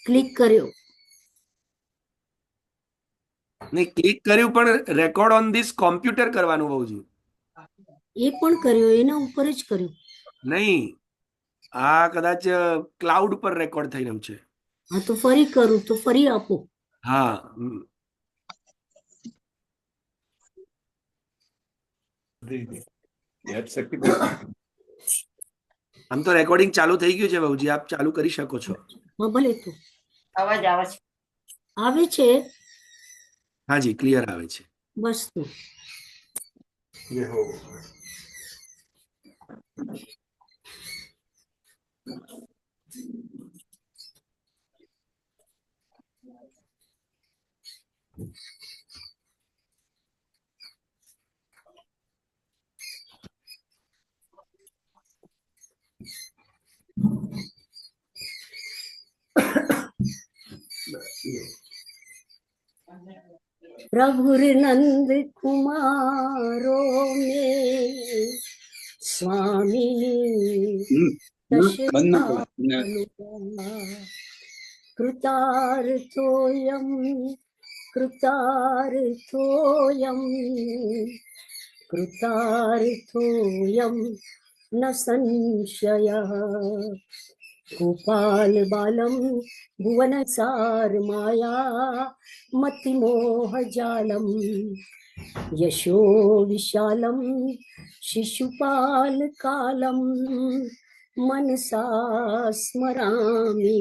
Click કર્યો. નહીં, click કર્યું પણ રેકોર્ડ ઓન ધીસ કોમ્પ્યુટર કરવાનું બહુજી. એ પણ કર્યો, એના ઉપર જ કર્યું. નહીં, આ કદાચ ક્લાઉડ પર રેકોર્ડ થઈ રહ્યું છે. હા તો ફરી કરું, તો ફરી આપો. હા. આમ તો રેકોર્ડિંગ ચાલુ થઈ ગયું છે બહુજી, આપ ચાલુ કરી શકો છો. હા ભલે. તો અવાજ આવે છે? આવે છે. હાજી, ક્લિયર આવે છે. બસ તો प्रभुर नंद कुमारो में स्वामी कृतार्थोऽयं कृतार्थोऽयं कृतार्थोऽयं न संशयः गोपाल बालम भुवन सार माया मतिमोह जालम यशो विशालम शिशुपाल कालम मनसा स्मरामि।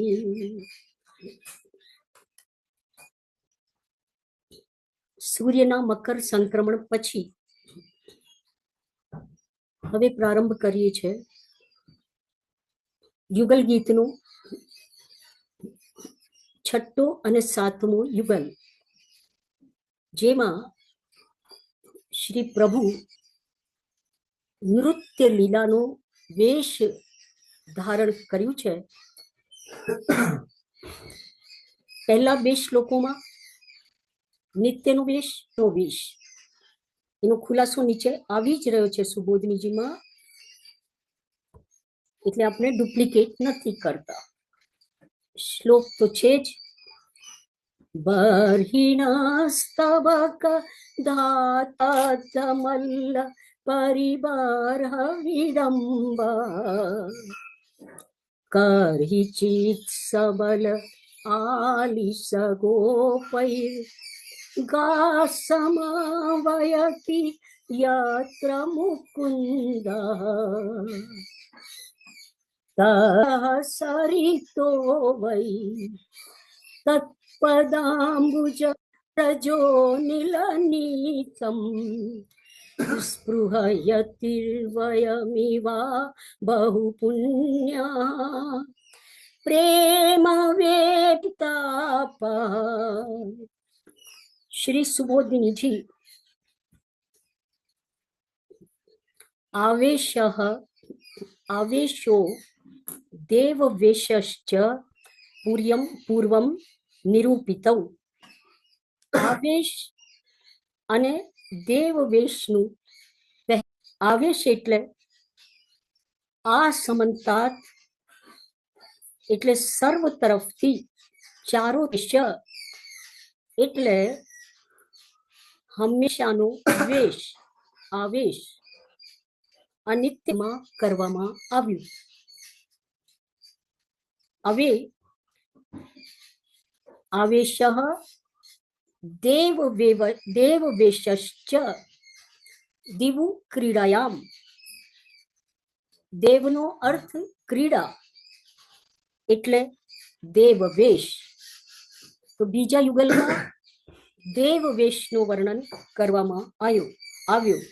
સૂર્યના મકર સંક્રમણ પછી હવે પ્રારંભ કરીએ છીએ યુગલ ગીતનો 6ઠ્ઠો અને 7મો યુગલ, જેમાં શ્રી પ્રભુ નૃત્ય લીલાનો વેશ ધારણ કર્યું છે. પહેલા 2 શ્લોકોમાં નિત્યનો વેશ એનો ખુલાસો નીચે આવી જ રહ્યો છે સુબોધનીજીમાં, એટલે આપણે ડુપ્લિકેટ નથી કરતા. શ્લોક તો છે જ. બર્હિણસ્તવક ધાતમલ્લ પરિવાર વિડંબા કરહિચિત સબલ આલિસ ગોપૈ ગા સમાવયતિ યત્ર મુકુંદ તહ સરિતો વૈ તત્પદાંબુજ રજો નિલનીતમ સ્પૃહયતિર્વયમિવા બહુ પુણ્યા પ્રેમ વેદતાપા. શ્રી સુબોધિનીજી આવેશો દેવવેશશ્ચ પૂર્વમ નિરૂપિતૌ. આવેશ અને દેવવેશનું આવેશ એટલે આ સમંતાત, એટલે સર્વ તરફથી, ચારો દિશ એટલે હંમેશાનો વેશ, આવેશ અનિત્યમાં કરવામાં આવ્યું. હવે આવેશ દેવવેશશ્ચ દિવુ ક્રીડાયામ. દેવનો અર્થ ક્રીડા એટલે દેવવેશ. તો બીજા યુગલમાં દેવવેશનું વર્ણન કરવામાં આવ્યું.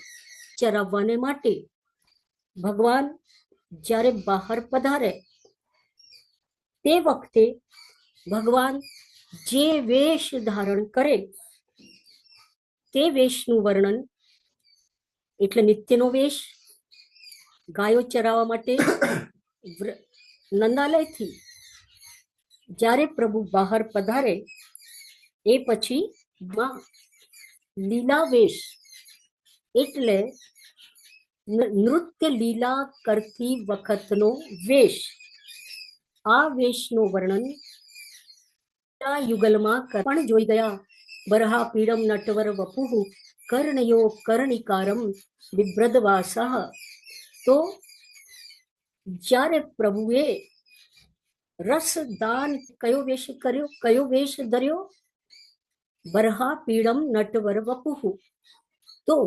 ચરાવવાને માટે ભગવાન જ્યારે બહાર પધારે તે વખતે ભગવાન જે વેશ ધારણ કરે તે વેશનું વર્ણન, એટલે નિત્યનો વેશ. ગાયો ચરાવવા માટે નંદાલયથી જ્યારે પ્રભુ બહાર પધારે એ પછી લીલાવેશ એટલે નૃત્ય લીલા કરતી વખતનો વેશ. આ વેશનું વર્ણન યુગલમાં પણ જોઈ ગયા. બરહા પીડમ નટવર વપુઃ કર્ણયો કર્ણિકારમ બિભ્રદવાસઃ. તો જ્યારે પ્રભુએ રસદાન કયો વેશ કર્યો, કયો વેશ ધર્યો? બરહા પીડમ નટવર વપુઃ. તો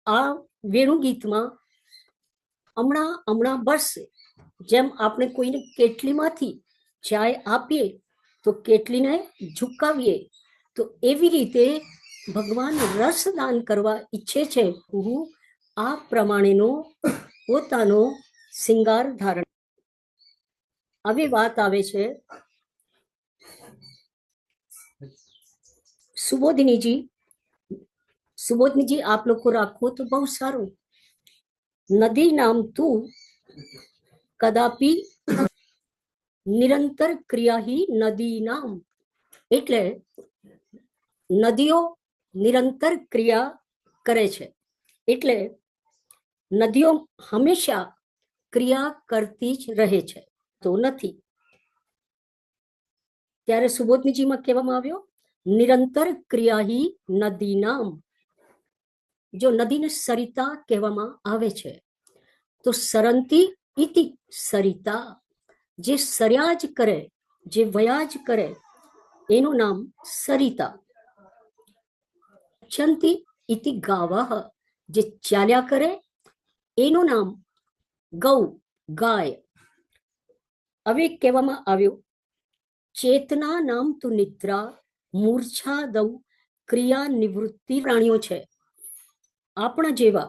આ વેણુ ગીતમાં હમણાં બસ જેમ આપણે કોઈને કેટલીમાંથી ચાય આપીએ તો કેટલીને ઝુકાવીએ, તો એવી રીતે ભગવાન રસદાન કરવા ઈચ્છે છે. હું આ પ્રમાણેનો પોતાનો શિંગાર ધારણ. હવે વાત આવે છે સુબોધિનીજી. સુબોધિનીજી આપ લોકો રાખો તો બહુ સારું. નદી નામ તું કદાપી નિરંતર ક્રિયા હી નદી નામ. એટલે નદીઓ નિરંતર ક્રિયા કરે છે, એટલે નદીઓ હંમેશા ક્રિયા કરતી જ રહે છે, તો નથી. ત્યારે સુબોધનીજીમાં કહેવામાં આવ્યો નિરંતર ક્રિયા હી નદી નામ. જો નદીને સરિતા કહેવામાં આવે છે, તો સરંતી ઇતિ સરિતા, જે સર્યા જ કરે, જે વયા જ કરે એનું નામ સરિતા. ગચ્છન્તિ ઇતિ ગાવઃ, જે ચાલ્યા કરે એનું નામ ગૌ, ગાય. હવે કહેવામાં આવ્યું ચેતના નામ તુ નિદ્રા મૂર્છા દૌ ક્રિયા નિવૃત્તિ. પ્રાણીઓ છે આપણા જેવા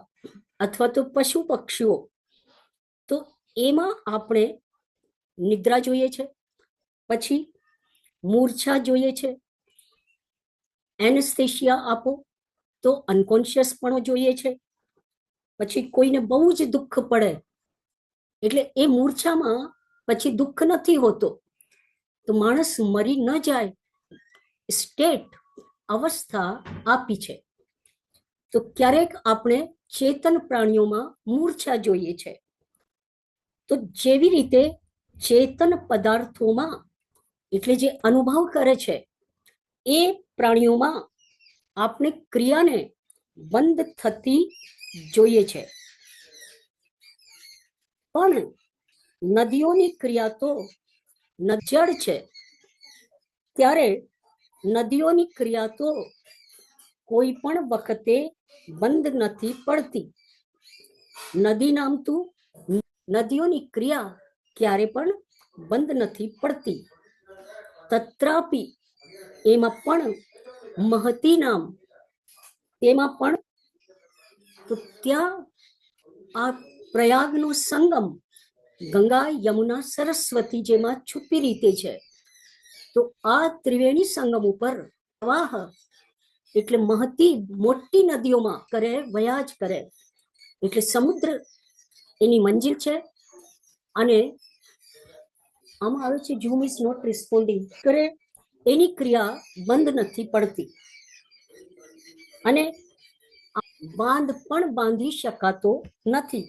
અથવા તો પશુ પક્ષીઓ, તો એમાં આપણે નિદ્રા જોઈએ છે, પછી મૂર્છા જોઈએ છે, એનેસ્થેશિયા આપો તો અનકોન્શિયસ પણ જોઈએ છે, પછી કોઈને બહુ જ દુઃખ પડે એટલે એ મૂર્છામાં પછી દુઃખ નથી હોતો, તો માણસ મરી ન જાય સ્ટેટ અવસ્થા આપી છે. તો ક્યારેક આપણે ચેતન પ્રાણીઓમાં મૂર્છા જોઈએ છે. તો જેવી રીતે ચેતન પદાર્થોમાં એટલે જે અનુભવ કરે છે એ પ્રાણીઓમાં આપણે ક્રિયાને બંધ થતી જોઈએ છે. પણ નદીઓની ક્રિયા તો જળ છે, ત્યારે નદીઓની ક્રિયા તો કોઈ પણ વખતે બંધ નથી પડતી. નદી નામ તું, નદીઓની ક્રિયા ક્યારે પણ બંધ નથી પડતી. તત્રાપી, એમાં પણ મહતી નામ, તેમાં પણ તો ત્યાં આ પ્રયાગનો સંગમ ગંગા યમુના સરસ્વતી જેમાં છુપી રીતે છે. તો આ ત્રિવેણી સંગમ ઉપર પ્રવાહ એટલે મહતી મોટી નદીઓમાં કરે વયા જ કરે, એટલે સમુદ્ર એની મંજિલ છે. અને આમાં આવે છે ઝૂમ ઇઝ નોટ રિસ્પોન્ડિંગ કરે, એની ક્રિયા બંધ નથી પડતી. અને બાંધ પણ બાંધી શકાતો નથી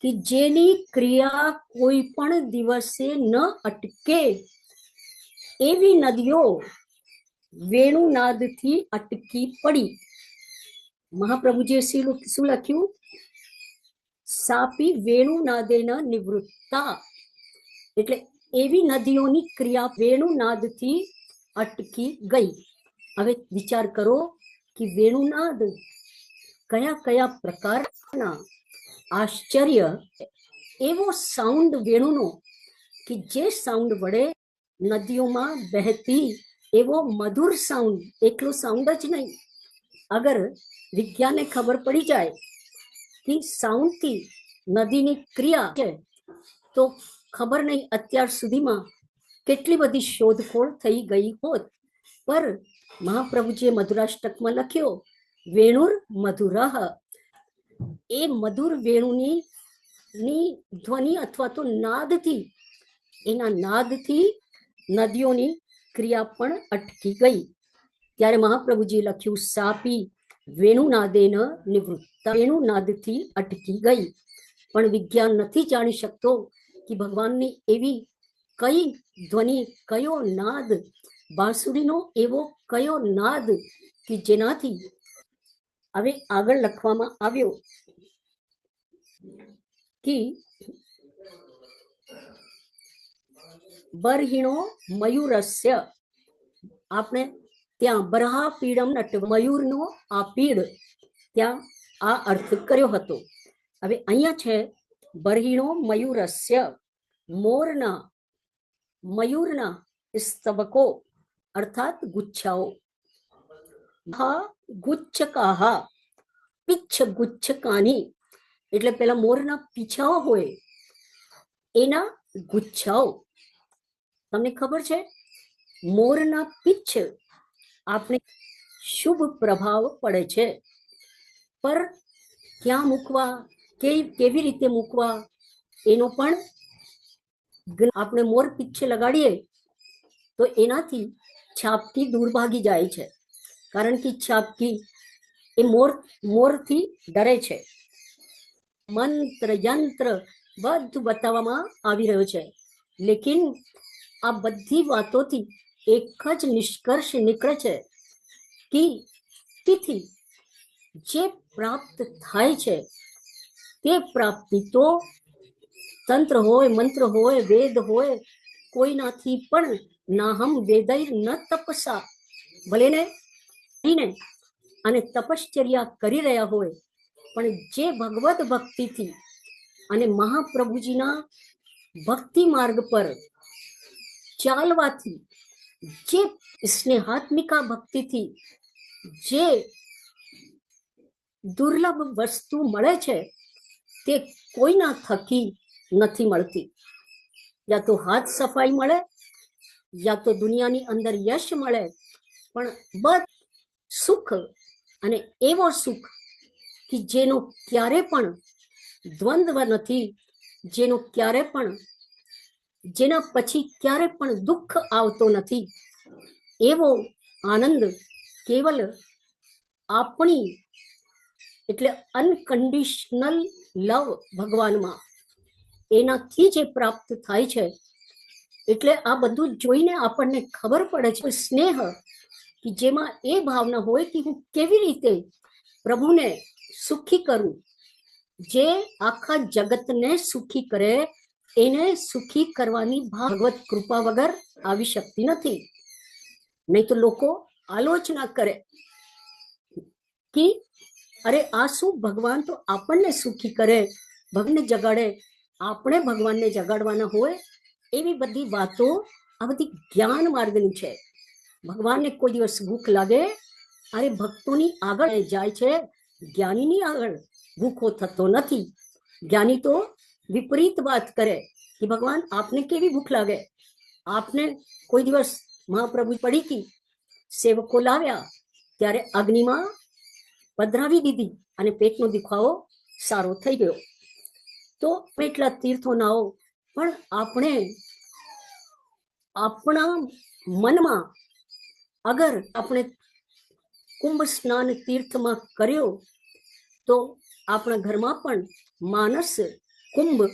કે જેની ક્રિયા કોઈ પણ દિવસે ન અટકે એવી નદીઓ વેણુનાદથી અટકી પડી. મહાપ્રભુજીએ શું લખ્યું? સાપી વેણુનાદેન નિવૃત્તા. એટલે એવી નદીઓની ક્રિયા વેણુનાદથી અટકી ગઈ. હવે વિચાર કરો કે વેણુનાદ કયા કયા પ્રકારના આશ્ચર્ય, એવો સાઉન્ડ વેણુનો કે જે સાઉન્ડ વડે નદીઓમાં બહેતી એવો મધુર સાઉન્ડ, એકલો સાઉન્ડ જ નહીં, અગર વિજ્ઞાનને ખબર પડી જાય કે સાઉન્ડથી નદીની ક્રિયા છે તો ખબર નહીં અત્યાર સુધીમાં કેટલી બધી શોધખોળ થઈ ગઈ હોત. પર મહાપ્રભુજીએ મધુરાષ્ટકમાં લખ્યો વેણુર મધુરઃ, એ મધુર વેણુની ધ્વનિ અથવા તો નાદથી, એના નાદથી નદીઓની ક્રિયા પણ અટકી ગઈ. ત્યારે મહાપ્રભુજીએ લખ્યું સાપી વેણુનાદેન નિવૃત્તા, વેણુનાદથી અટકી ગઈ. પણ વિજ્ઞાન નથી જાણી શકતો કે ભગવાનની એવી કઈ ધ્વનિ, કયો નાદ, બાંસુરીનો એવો કયો નાદ કે જેનાથી હવે આગળ લખવામાં આવ્યો કે બરહિણો મયુરસ્ય, આપણે ત્યાં બરહા પીડમ નટ, મયુરનો આ પીડ, ત્યાં આ અર્થ કર્યો હતો. હવે અહીંયા છે બરહિણો મયુરસ્ય, મોરના, મયુરના સ્તબકો અર્થાત ગુચ્છાઓ. હા ગુચ્છકાહા, પિચ્છ ગુચ્છકાની, એટલે પેલા મોરના પીછાઓ હોય એના ગુચ્છાઓ. તમને ખબર છે મોરના પીછ આપણે શુભ પ્રભાવ પડે છે, પર ક્યાં મૂકવા, કેવી રીતે મૂકવા એનો પણ આપણે મોર પીછે લગાડીએ તો એનાથી છાપકી દૂર ભાગી જાય છે, કારણ કે છાપકી એ મોરથી ડરે છે. મંત્ર યંત્ર બધું બતાવવામાં આવી રહ્યું છે, લેકિન આ બધી વાતોથી એક જ નિષ્કર્ષ નીકળે છે કે તેથી જે પ્રાપ્ત થાય છે તે પ્રાપ્તિ તો તંત્ર હોય, મંત્ર હોય, વેદ હોય, કોઈનાથી પણ નાહમ વેદૈર ન તપસા, ભલે ને અને તપશ્ચર્યા કરી રહ્યા હોય, પણ જે ભગવદ ભક્તિથી અને મહાપ્રભુજીના ભક્તિ માર્ગ પર ચાલવાથી, જે સ્નેહાત્મિકા ભક્તિથી જે દુર્લભ વસ્તુ મળે છે તે કોઈના થકી નથી મળતી. યા તો હાથ સફાઈ મળે, યા તો દુનિયાની અંદર યશ મળે, પણ બસ સુખ, અને એવો સુખ કે જેનો ક્યારે પણ દ્વંદ્વ નથી, જેનો ક્યારે પણ, જેના પછી ક્યારે પણ દુઃખ આવતો નથી, એવો આનંદ કેવલ આપણી એટલે અનકન્ડિશનલ લવ ભગવાનમાં, એનાથી જે પ્રાપ્ત થાય છે. એટલે આ બધું જોઈને આપણને ખબર પડે છે સ્નેહ કે જેમાં એ ભાવના હોય કે હું કેવી રીતે પ્રભુને સુખી કરું. જે આખા જગતને સુખી કરે એને સુખી કરવાની ભગવત કૃપા વગર આવી શકતી નથી. નહીં તો લોકો આલોચના કરે કે અરે આ શું, ભગવાન તો આપણને સુખી કરે, ભગવાનને જગાડે, આપણે ભગવાનને જગાડવાના હોય. એવી બધી વાતો આ બધી જ્ઞાન માર્ગની છે. ભગવાનને કોઈ દિવસ ભૂખ લાગે, અરે ભક્તોની આગળ જાય છે, જ્ઞાનીની આગળ ભૂખો થતો નથી. જ્ઞાની તો વિપરીત વાત કરે કે ભગવાન આપને કેવી ભૂખ લાગે. આપને કોઈ દિવસ મહાપ્રભુ પડીકી સેવકો લાવ્યા ત્યારે અગ્નિમાં પધરાવી દીધી અને પેટનો દુખાવો સારો થઈ ગયો. તો એટલા તીર્થો નાઓ, પણ આપણે આપણા મનમાં અગર આપણે કુંભ સ્નાન તીર્થમાં કર્યો તો આપણા ઘરમાં પણ માનસ કુંભ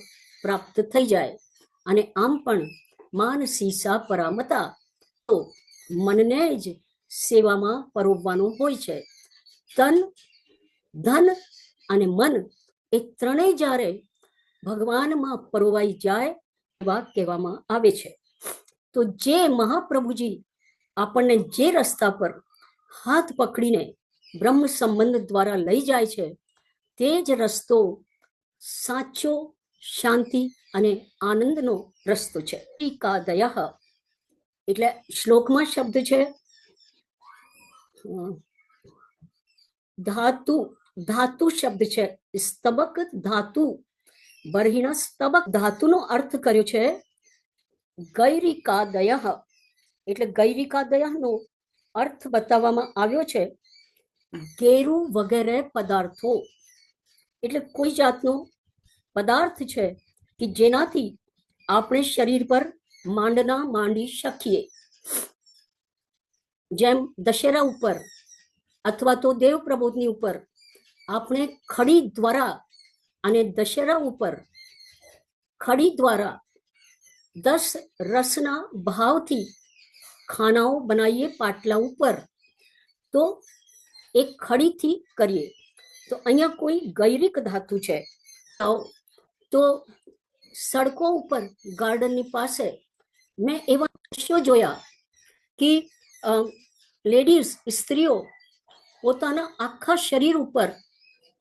પ્રાપ્ત થઈ જાય. અને આમ પણ માનસીસા પરામતા, તો મનને જ સેવામાં પરોવવાનું હોય છે. તન, ધન અને મન એ ત્રણેય જ્યારે ભગવાનમાં પરોવાઈ જાય એવા કહેવામાં આવે છે. તો જે મહાપ્રભુજી આપણને જે રસ્તા પર હાથ પકડીને બ્રહ્મ સંબંધ દ્વારા લઈ જાય છે તે જ રસ્તો સાચો શાંતિ અને આનંદનો રસ્તો છે. ટીકાદય એટલે શ્લોકમાં શબ્દ છે ધાતુ, ધાતુ શબ્દ છે, સ્તબક ધાતુ, બરહિણા સ્તબક ધાતુનો અર્થ કર્યો છે ગૈરિકાદય. એટલે ગૈરિકાદયનો અર્થ બતાવવામાં આવ્યો છે ગેરું વગેરે પદાર્થો. એટલે કોઈ જાતનો પદાર્થ છે કે જેનાથી આપણે શરીર પર માંડના માંડી શકીએ. જેમ દશેરા ઉપર અથવા તો દેવ પ્રબોધની ઉપર આપણે ખડી દ્વારા, અને દશેરા ઉપર ખડી દ્વારા 10 રસના ભાવથી ખાનાઓ બનાવીએ પાટલા ઉપર, તો એક ખડીથી કરીએ. તો અહીંયા કોઈ ગૈરિક ધાતુ છે. તો સડકો ઉપર ગાર્ડનની પાસે મેં એવા દ્રશ્યો જોયા કે લેડીઝ, સ્ત્રીઓ પોતાના આખા શરીર ઉપર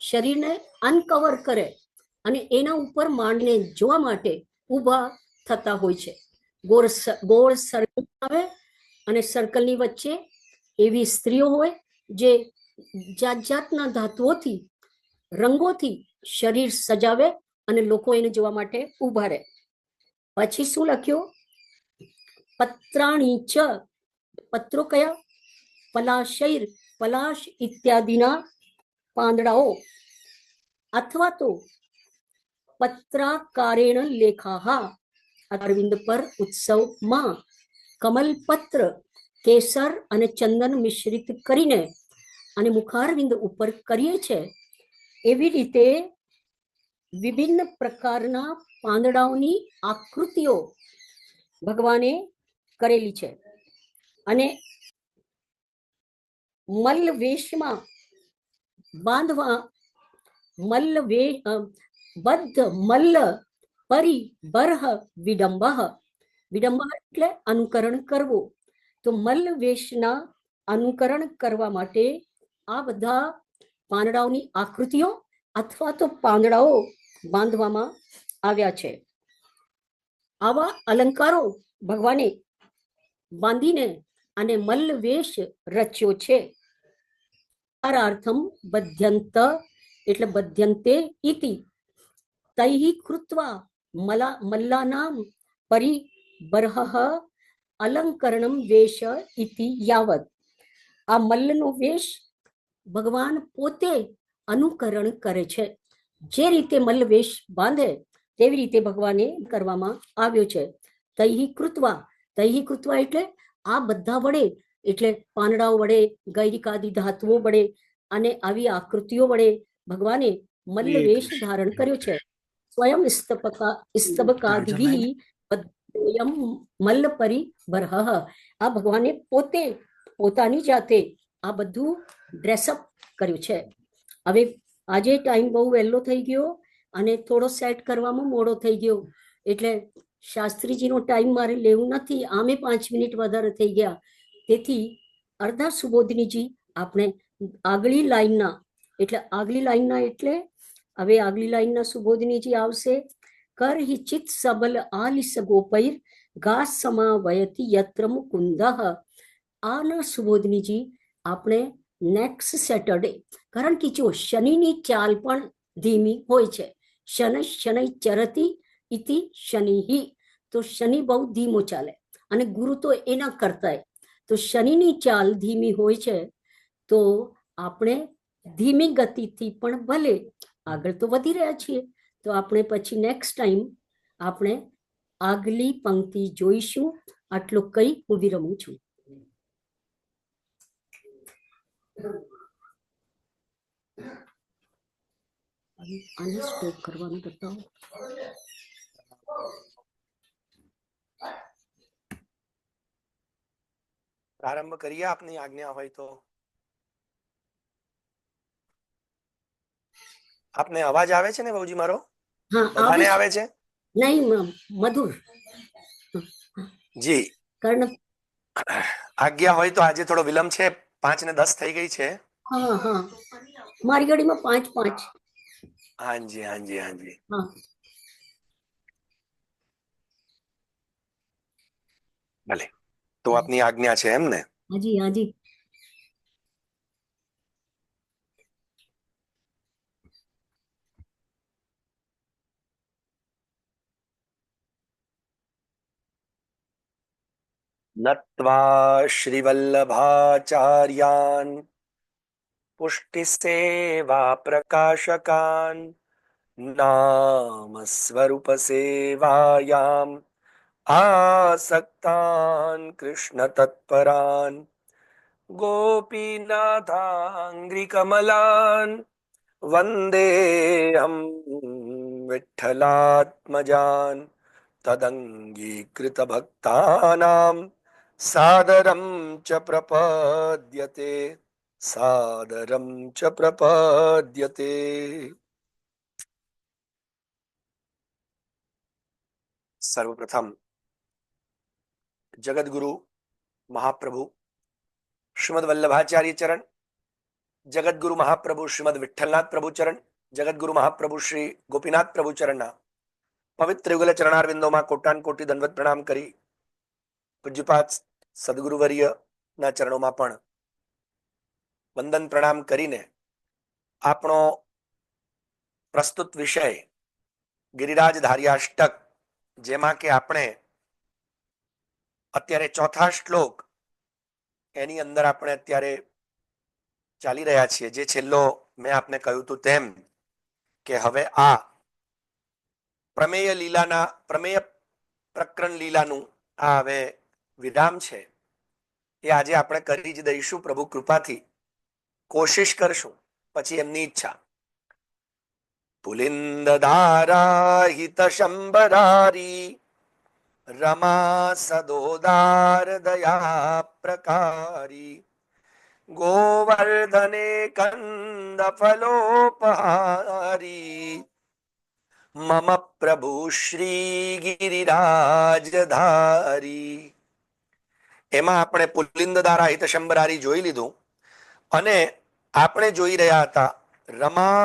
શરીરને અનકવર કરે અને એના ઉપર માંડને જોવા માટે ઊભા થતા હોય છે. ગોળ સર્કલ આવે અને સર્કલની વચ્ચે એવી સ્ત્રીઓ હોય જે જાત જાતના ધાતુઓથી, રંગોથી શરીર સજાવે અને લોકો એને જોવા માટે ઊભા રહે. પછી શું લખ્યું? પત્રાણી ચ, પત્રો કયા? પલાશૈર, પલાશ ઇત્યાદિના પાંદડાઓ અથવા તો પત્રાકારેણ લેખાહા, અરવિંદ પર ઉત્સવમાં કમલપત્ર, કેસર અને ચંદન મિશ્રિત કરીને અને મુખારવિંદ ઉપર કરીએ છે. એવી રીતે વિભિન્ન પ્રકારના પાંદડાઓની આકૃતિઓ ભગવાને કરેલી છે. અને મલ્લવેશમાં બાંધવા બદ્ધ મલ્લ પરી બરહ વિડંબ, વિડંબ એટલે અનુકરણ કરવું. તો મલ્લવેશના અનુકરણ કરવા માટે આ બધા પાંદડાઓની આકૃતિઓ અથવા તો પાંદડાઓ બાંધવામાં આવ્યા છે. આવા અલંકારો ભગવાને બાંધીને અને મલ્લવેશ રચ્યો છે. અર્થમ બધ્યંત એટલે બધ્યંતે ઇતિ તૈહિ કૃત્વા મલ્લાનામ પરિબર્હ અલંકરણમ વેશ ઇતિ યાવત. આ મલ્લનો વેશ ભગવાન પોતે અનુકરણ કરે છે. જે રીતે મલ્લવેશ બાંધે તેવી રીતે ભગવાને કરવામાં આવ્યો છે. તૈહિ કૃત્વા, તૈહિ કૃત્વા એટલે આ બધા વડે, એટલે પાંદડાઓ વડે, ગૈરિકાદિ ધાતુઓ વડે અને આવી આકૃતિઓ વડે ભગવાને મલ્લવેશ ધારણ કર્યો છે. સ્વયં સ્તબકાદિભિ મલ્લ પરિબર્હ. આ ભગવાને પોતે પોતાની જાતે આ બધું ડ્રેસઅપ કર્યું છે. હવે આજે ટાઈમ બહુ વહેલો થઈ ગયો અને થોડો સેટ કરવામાં મોડો થઈ ગયો, એટલે શાસ્ત્રીજીનો ટાઈમ મારે લેવું નથી. આમે 5 મિનિટ વધારે થઈ ગયા. તેથી અર્ધા સુબોધનીજી આપણે આગલી લાઈનના, એટલે આગલી લાઈનના એટલે હવે આગલી લાઈનના સુબોધનીજી આવશે. કર હિ ચિત સબલ આલિસ ગોપૈર ગા સમાવયતિ યત્ર મુકુંદ. આના સુબોધનીજી આપણે નેક્સ્ટ સેટરડે, કારણ કે જો શનિની ચાલ પણ ધીમી હોય છે. શનિ શનિ ચરતી ઇતિ શનિ, તો શનિ બહુ ધીમો ચાલે અને ગુરુ તો એના કરતા. તો શનિની ચાલ ધીમી હોય છે. તો આપણે ધીમી ગતિથી પણ ભલે આગળ તો વધી રહ્યા છીએ. તો આપણે પછી નેક્સ્ટ ટાઈમ આપણે આગલી પંક્તિ જોઈશું. આટલું કઈ હું વિરમું છું. આને સ્ટોપ કરવાનું બતાવો. પ્રારંભ કરીએ આપની આજ્ઞા હોય તો. આપને અવાજ આવે છે ને બહુજી મારો? હા બધાને આવે છે? નહીં મધુર જી. કર્ણ આજ્ઞા હોય તો આજે થોડો વિલંબ છે, 5:10 થઈ ગઈ છે. હા હા, મારી ગાડીમાં 5:05. હાજી હાજી હાજી. હા ભલે, તો આપની આજ્ઞા છે એમ ને? હાજી હાજી. નત્વા શ્રીવલ્લભાચાર્યાન પુષ્ટિસેવા પ્રકાશકાન નામ સ્વરૂપ સેવાયામ આસક્તાન કૃષ્ણ તત્પરાન ગોપીનાથાંગ્રિકમલાન વંદેહમ વિઠ્ઠલાત્મજાન તદંગીકૃત ભક્તાનામ સાદરમ ચ પ્રપદ્યતે, સાદરમ ચ પ્રપદ્યતે. સર્વપ્રથમ જગદગુરુ મહાપ્રભુ શ્રીમદ વલ્લભાચાર્ય ચરણ, જગદગુરુ મહાપ્રભુ શ્રીમદ વિઠ્ઠલનાથ પ્રભુ ચરણ, જગદગુરુ મહાપ્રભુ શ્રી ગોપીનાથ પ્રભુ ચરણના પવિત્ર યુગલ ચરણારવિંદોમાં કોટાન કોટી દંડવત પ્રણામ કરી પૂજ્યપાદ સદગુરુવર્ય ના ચરણોમાં પણ વંદન પ્રણામ કરીને આપણો પ્રસ્તુત વિષય ગિરિરાજ ધાર્યાષ્ટક, જેમાં કે આપણે અત્યારે ચોથા શ્લોક એની અંદર આપણે અત્યારે ચાલી રહ્યા છીએ. જે છેલ્લો મેં આપને કહ્યું હતું તેમ કે હવે આ પ્રમેય લીલાના પ્રમેય પ્રકરણ લીલાનું આ હવે વિરામ છે એ આજે આપણે કરી જ દઈશું પ્રભુ કૃપાથી. કોશિશ કરશું, પછી એમની ઈચ્છા. પુલિંદ ધારા હિત શંબરારી રમા સદોદાર દયા પ્રકારી ગોવર્ધને કંદ ફલોપહારી મમ પ્રભુ શ્રી ગિરિરાજધારી. એમાં આપણે પુલિંદ ધારા હિત શંબરારી જોઈ લીધું અને આપણે જોઈ રહ્યા હતા રમા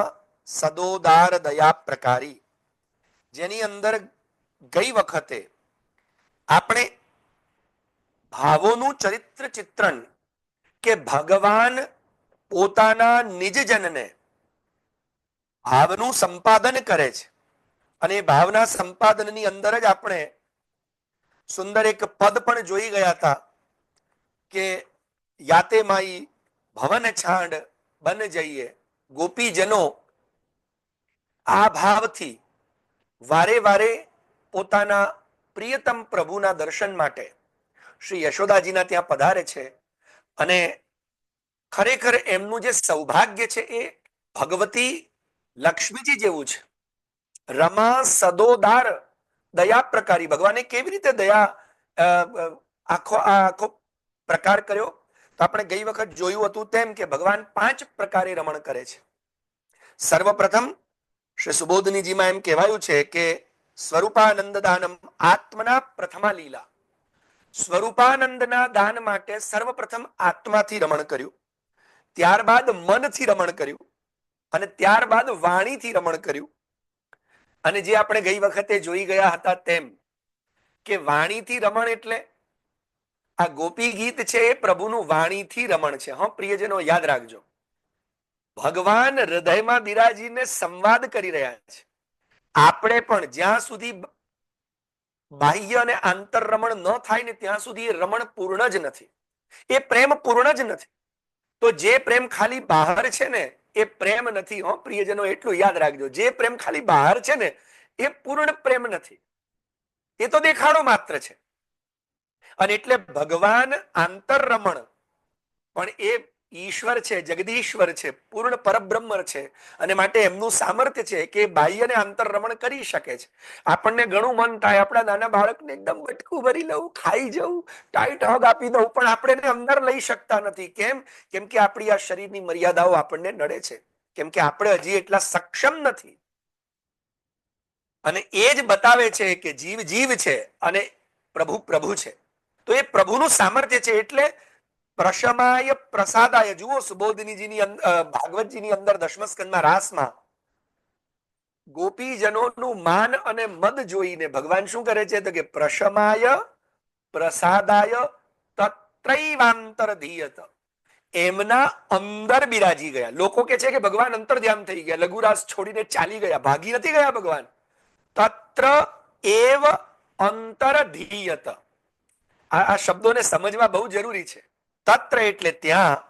સદોદાર દયા પ્રકારી, જેની અંદર ગઈ વખતે આપણે ભાવોનું ચરિત્ર ચિત્રણ કે ભગવાન પોતાના નિજજનને ભાવનું સંપાદન કરે છે અને એ ભાવના સંપાદનની અંદર જ આપણે સુંદર એક પદ પણ જોઈ ગયા હતા કે યાતે માઈ ભવન છાંડ બન જઈએ. ગોપીજનો આ ભાવથી વારે વારે પોતાના પ્રિયતમ પ્રભુના દર્શન માટે શ્રી યશોદાજીના ત્યાં પધારે છે અને ખરેખર એમનું જે સૌભાગ્ય છે એ ભગવતી લક્ષ્મીજી જેવું છે. રમા સદોદાર દયા પ્રકારી, ભગવાને કેવી રીતે દયા આખો પ્રકાર કર્યો? તો આપણે ગઈ વખત જોયું હતું તેમ કે ભગવાન 5 પ્રકારે રમણ કરે છે. સર્વપ્રથમ શ્રી સુબોધનીજીમાં એમ કહેવાયું છે કે સ્વરૂપાનંદ દાનમ આત્મના પ્રથમા લીલા. સ્વરૂપાનંદના દાન માટે સર્વપ્રથમ આત્માથી રમણ કર્યું, ત્યારબાદ મનથી રમણ કર્યું અને ત્યારબાદ વાણીથી રમણ કર્યું. અને જે આપણે ગઈ વખતે જોઈ ગયા હતા તેમ કે વાણીથી રમણ એટલે આ ગોપી ગીત છે એ પ્રભુનું વાણીથી રમણ છે. હા પ્રિયજનો, યાદ રાખજો, ભગવાન હૃદયમાં બિરાજીને સંવાદ કરી રહ્યા છે. આપણે પણ જ્યાં સુધી બાહ્ય અને આંતર રમણ ન થાય ને ત્યાં સુધી એ રમણ પૂર્ણ જ નથી, એ પ્રેમ પૂર્ણ જ નથી. તો જે પ્રેમ ખાલી બહાર છે ને એ પ્રેમ નથી. હો પ્રિયજનો, એટલું યાદ રાખજો, જે પ્રેમ ખાલી બહાર છે ને એ પૂર્ણ પ્રેમ નથી, એ તો દેખાડો માત્ર છે. અને એટલે ભગવાન આંતર રમણ પણ એ ઈશ્વર છે, જગદીશ્વર છે, પૂર્ણ પરબ્રહ્મ છે અને માટે એમનું સામર્થ્ય છે કે બાહ્ય અને આંતર રમણ કરી શકે છે. આપણને ઘણું મન થાય આપણા નાના બાળકને એકદમ બટકું ભરી લઉં, ખાઈ જવું, ટાઈટ હગ આપી દઉં, પણ આપણે એને અંદર લઈ શકતા નથી. કેમ? કેમ કે આપણી આ શરીરની મર્યાદાઓ આપણને નડે છે, કેમ કે આપણે હજી એટલા સક્ષમ નથી. અને એ જ બતાવે છે કે જીવ જીવ છે અને પ્રભુ પ્રભુ છે. તો એ પ્રભુનું સામર્થ્ય છે. એટલે પ્રશમાય પ્રસાદાય, જુઓ સુબોધિનીજીની ભાગવતજીની અંદર દશમ સ્કંદમાં રાસમાં ગોપીજનોનું માન અને મદ જોઈને ભગવાન શું કરે છે? તો કે પ્રશમાય પ્રસાદાય તત્રૈવાંતર ધીયત, એમના અંદર બિરાજી ગયા. લોકો કે છે કે ભગવાન અંતર ધ્યાન થઈ ગયા, લઘુરાસ છોડીને ચાલી ગયા, ભાગી નથી ગયા ભગવાન. તત્ર એવ અંતર ધીયત, આ શબ્દોને સમજવા બહુ જરૂરી છે. તત્ર એટલે ત્યાં,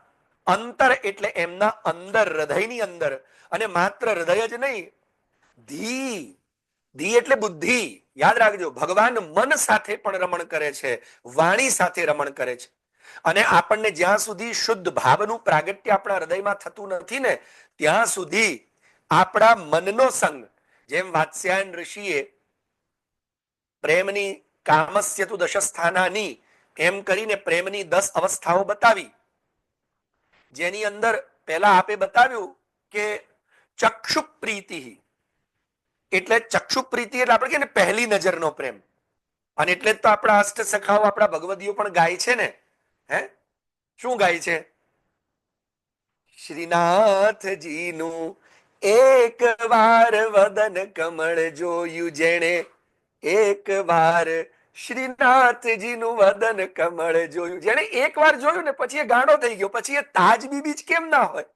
અંતર એટલે એમના અંદર, હૃદયની અંદર. અને માત્ર હૃદય જ નહીં, ધી, ધી એટલે બુદ્ધિ. યાદ રાખજો, ભગવાન મન સાથે પણ રમણ કરે છે, વાણી સાથે રમણ કરે છે. અને આપણને જ્યાં સુધી શુદ્ધ ભાવનું પ્રાગટ્ય આપણા હૃદયમાં થતું નથી ને ત્યાં સુધી આપણા મનનો સંગ, જેમ વાત્સ્યાયન ઋષિએ પ્રેમની કામસ્ય તુ દશસ્થાનાની એમ કરીને પ્રેમની 10 અવસ્થાઓ બતાવી, જેની અંદર પહેલા આપે બતાવ્યું કે ચક્ષુ પ્રીતિ એટલે ચક્ષુ પ્રીતિ એટલે આપણે કે પહેલી નજરનો પ્રેમ. અને એટલે જ તો આપણા અષ્ટ સખાઓ આપણા ભગવદીઓ પણ ગાય છે ને. હે શું ગાય છે? શ્રીનાથજીનું એક વાર વદન કમળ જોયું જેણે, એક વાર શ્રીનાથજીનું વદન કમળ જોયું જેણે એક વાર જોયું ને પછી એ ગાંડો થઈ ગયો. પછી એ તાજ બીબી જ કેમ ના હોય?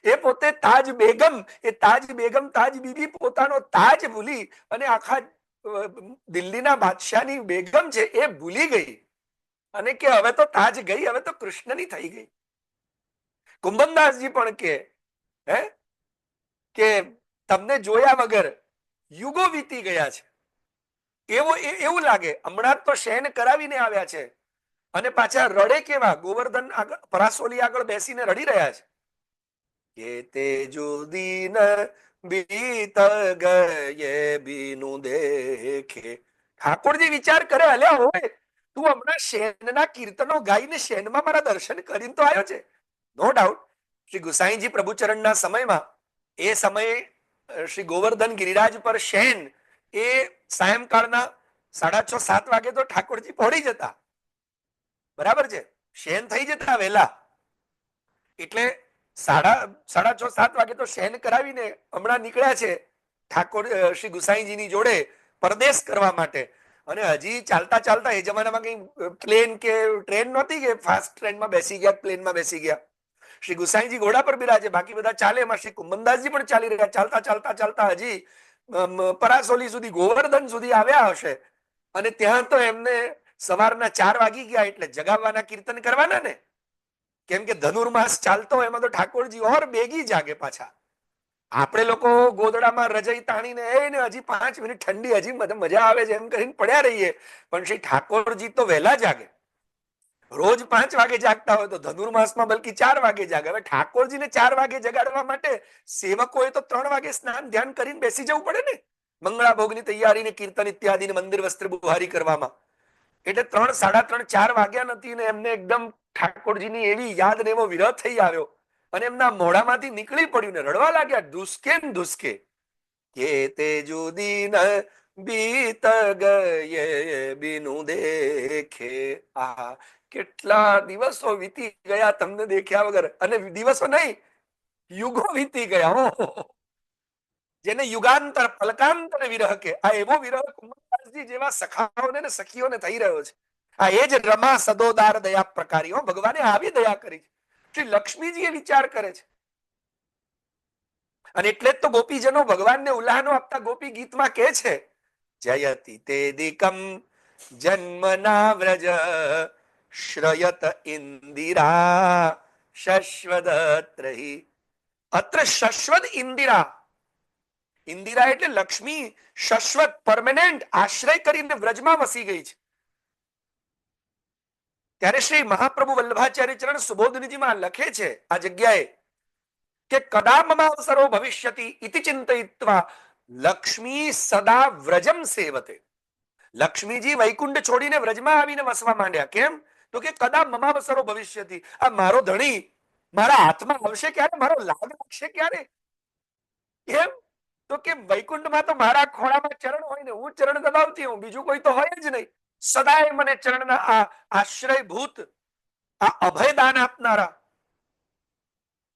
એ પોતે તાજ બેગમ, એ તાજ બેગમ તાજ બીબી પોતાનો તાજ ભૂલી અને આખા દિલ્હીના બાદશાહની બેગમ છે એ ભૂલી ગઈ અને કે હવે તો તાજ ગઈ, હવે તો કૃષ્ણની થઈ ગઈ. કુંભનદાસજી પણ હે કે તમને જોયા વગર યુગો વીતી ગયા છે. એવું લાગે હમણાં તો શયન કરાવીને આવ્યા છે અને પાછા રડે કેવા, ગોવર્ધન આગળ પરાસોલી આગળ બેસીને રડી રહ્યા છે. કે તેજુ દિન બીત ગયે બીનું દેખે. ઠાકોરજી વિચાર કરે, અલ્યા હોય તું હમણાં શેનના કીર્તનો ગાઈને શેનમાં મારા દર્શન કરીને તો આવ્યો છે. નો ડાઉટ શ્રી ગુસાઈજી પ્રભુચરણના સમયમાં એ સમયે શ્રી ગોવર્ધન ગિરિરાજ પર શેન એ સાયંકાળના 6:30-7 વાગે તો ઠાકોરજી પહોંચી જતા. બરાબર છે, શેન થઈ જતા વહેલા. એટલે 6:30-7 વાગે તો શયન કરાવીને હમણાં નીકળ્યા છે ઠાકોર શ્રી ગુસાઈજીની જોડે પરદેશ કરવા માટે. અને હજી ચાલતા ચાલતા, એ જમાનામાં કઈ પ્લેન કે ટ્રેન નહોતી કે ફાસ્ટ ટ્રેનમાં બેસી ગયા, પ્લેનમાં બેસી ગયા. શ્રી ગુસાઈજી ઘોડા પર બિરાજે, બાકી બધા ચાલે. એમાં શ્રી કુંભનદાસજી પણ ચાલી રહ્યા. ચાલતા ચાલતા ચાલતા હજી પરાસોલી સુધી, ગોવર્ધન સુધી આવ્યા હશે. અને ત્યાં તો એમને સવારના 4 વાગી ગયા. એટલે જગાવવાના, કીર્તન કરવાના ને. કેમ કે ધનુર્માસ ચાલતો હોય એમાં તો ઠાકોરજી ઓર બેગી જાગે પાછા. આપણે લોકો ગોદડામાં રજઈ તાણીને એને હજી 5 મિનિટ ઠંડી, હજી મજા આવે છે એમ કરીને પડ્યા રહીએ. પણ શ્રી ઠાકોરજી તો વહેલા જાગે. રોજ 5 વાગે જાગતા હોય તો ધનુર્માસમાં બલકી 4 વાગે જાગે. હવે ઠાકોરજીને 4 વાગે જગાડવા માટે સેવકોએ તો 3 વાગે સ્નાન ધ્યાન કરીને બેસી જવું પડે ને, મંગળા ભોગની તૈયારી ને કીર્તન ઇત્યાદિ મંદિર વસ્ત્ર બુહારી કરવામાં. એટલે 3, 3:30, 4 વાગ્યા નથી ને એમને એકદમ ઠાકોરજીની એવી યાદ ને એવો વિરહ થઈ આવ્યો અને એમના મોઢામાંથી નીકળી પડ્યું ને રડવા લાગ્યા, ધુસકે ને ધુસકે. કે તેજુ દિન બીત ગયે બીનું દેખે. આ કેટલા દિવસો વીતી ગયા તમને દેખ્યા વગર. અને દિવસો નહીં, યુગો વીતી ગયા. જેને યુગાંતર પલકાંતર વિરહ કે, આ એવો વિરહ કુંભદાસજી જેવા સખાઓને ને સખીઓને થઈ રહ્યો છે. આ એ જ રમા સદોદાર દયા પ્રકારી. ભગવાને આવી દયા કરી છે. શ્રી લક્ષ્મીજી એ વિચાર કરે છે. અને એટલે જ તો ગોપીજનો ભગવાનને ઉલ્લાહનો આપતા ગોપી ગીતમાં કહે છે, જયતિ તે દિકમ જન્મના વ્રજ શ્રયત ઇન્દિરા શશ્વદત્રહી. અત્ર શશ્વદ ઇન્દિરા. ઇન્દિરા એટલે લક્ષ્મી શાશ્વત પરમેનન્ટ આશ્રય કરીને વ્રજમાં વસી ગઈ છે. ત્યારે શ્રી મહાપ્રભુ વલ્લભાચાર્ય ચરણ સુબોધનીજીમાં લખે છે આ જગ્યાએ કે કદા મમાવસરો ભવિષ્યતિ ઇતિ ચિંતયિત્વા લક્ષ્મી સદા વ્રજમ સેવતે. લક્ષ્મીજી વૈકુંઠ છોડીને વ્રજમાં આવીને વસવા માંડ્યા. કેમ? તો કે કદા મમાવસરો ભવિષ્યતિ. આ મારો ધણી મારા હાથમાં આવશે ક્યારે? મારો લાભ લાગશે ક્યારે? કેમ? તો કે વૈકુંઠમાં તો મારા ખોળામાં ચરણ હોય ને હું ચરણ દબાવતી હું, બીજું કોઈ તો હોય જ નહીં. સદાય મને ચરણના આ આશ્રયભૂત, આ અભયદાન આપનારા,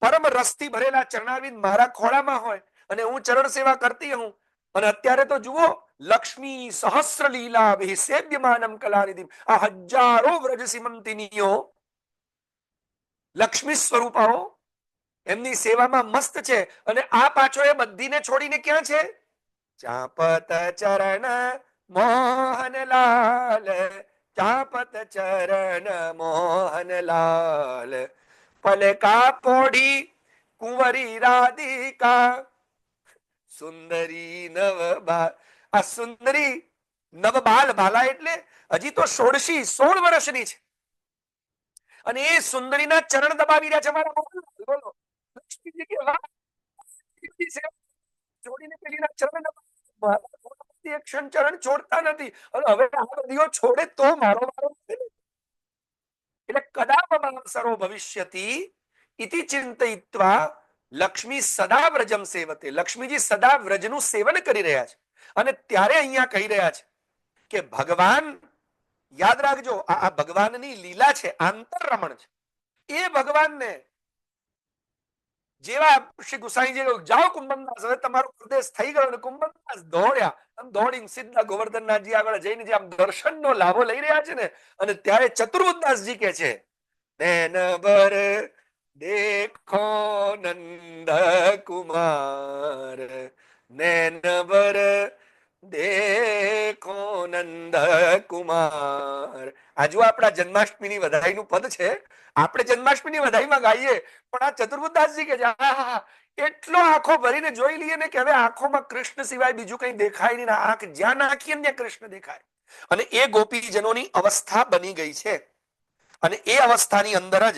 પરમ રસથી ભરેલા ચરણારવિંદ મારા ખોળામાં હોય અને હું ચરણ સેવા કરતી હું. અને અત્યારે તો જુઓ, લક્ષ્મી સહસ્ર લીલા સેવ્યમાનમ કલાનિધિ. આ હજારો વ્રજ સીમંતિનીઓ લક્ષ્મી સ્વરૂપાઓ એમની સેવામાં મસ્ત છે. અને આ પાછો એ બધીને છોડીને ક્યાં છે? ચાપત ચરણ મોહનલાલ, ચાપત ચરણ મોહનલાલ, પલકા પોઢી કુંવરી રાધિકા, સુંદરી નવબાલ. આ સુંદરી નવબાલ, બાલા એટલે હજી તો 16 વર્ષની છે અને એ સુંદરીના ચરણ દબાવી રહ્યા છે. મારા મોહનલાલ. બોલો, લક્ષ્મીજી કે વાત જોડીને પેલીના ચરણ દબાવી વ્યક્તિ એક ક્ષણ ચરણ છોડતા નથી. અને હવે આ બધીઓ છોડે તો મારો વારો છે ને. એટલે કદાપમાં સર્વ ભવિષ્યતિ ઇતિ ચિંતયિત્વા લક્ષ્મી સદા વ્રજમ સેવતે. લક્ષ્મીજી સદા વ્રજનું સેવન કરી રહ્યા છે. અને ત્યારે અહીંયા કહી રહ્યા છે કે ભગવાન, યાદ રાખજો, આ ભગવાનની લીલા છે, આંતરરમણ છે. એ ભગવાનને જેવા શ્રી ગુસાઈજી કહ્યું, જાઓ કુંભનદાસ, હવે તમારો પ્રદેશ થઈ ગયો. અને કુંભનદાસ દોડ્યા. આમ દોડીને સીધા ગોવર્ધનનાથજી આગળ જઈને જે આમ દર્શનનો લાભો લઈ રહ્યા છે ને, અને ત્યારે ચતુર્બુદ્ધદાસજી કે છે, નૈનબર દેખો નંદ કુમાર, નૈનબર દેખો નંદ કુમાર. આ જો આપણા જન્માષ્ટમીની વધાઈનું પદ છે. આપણે જન્માષ્ટમીની વધાઈમાં ગાઈએ, પણ આ ચતુર્બુદ્ધદાસજી કે છે, એટલો આંખો ભરીને જોઈ લઈએ ને કે હવે આંખોમાં કૃષ્ણ સિવાય બીજું કઈ દેખાય નહીં. આંખ જ્યાં નાખીએ ત્યાં કૃષ્ણ દેખાય. અને એ ગોપીજનોની અવસ્થા બની ગઈ છે. અને એ અવસ્થાની અંદર જ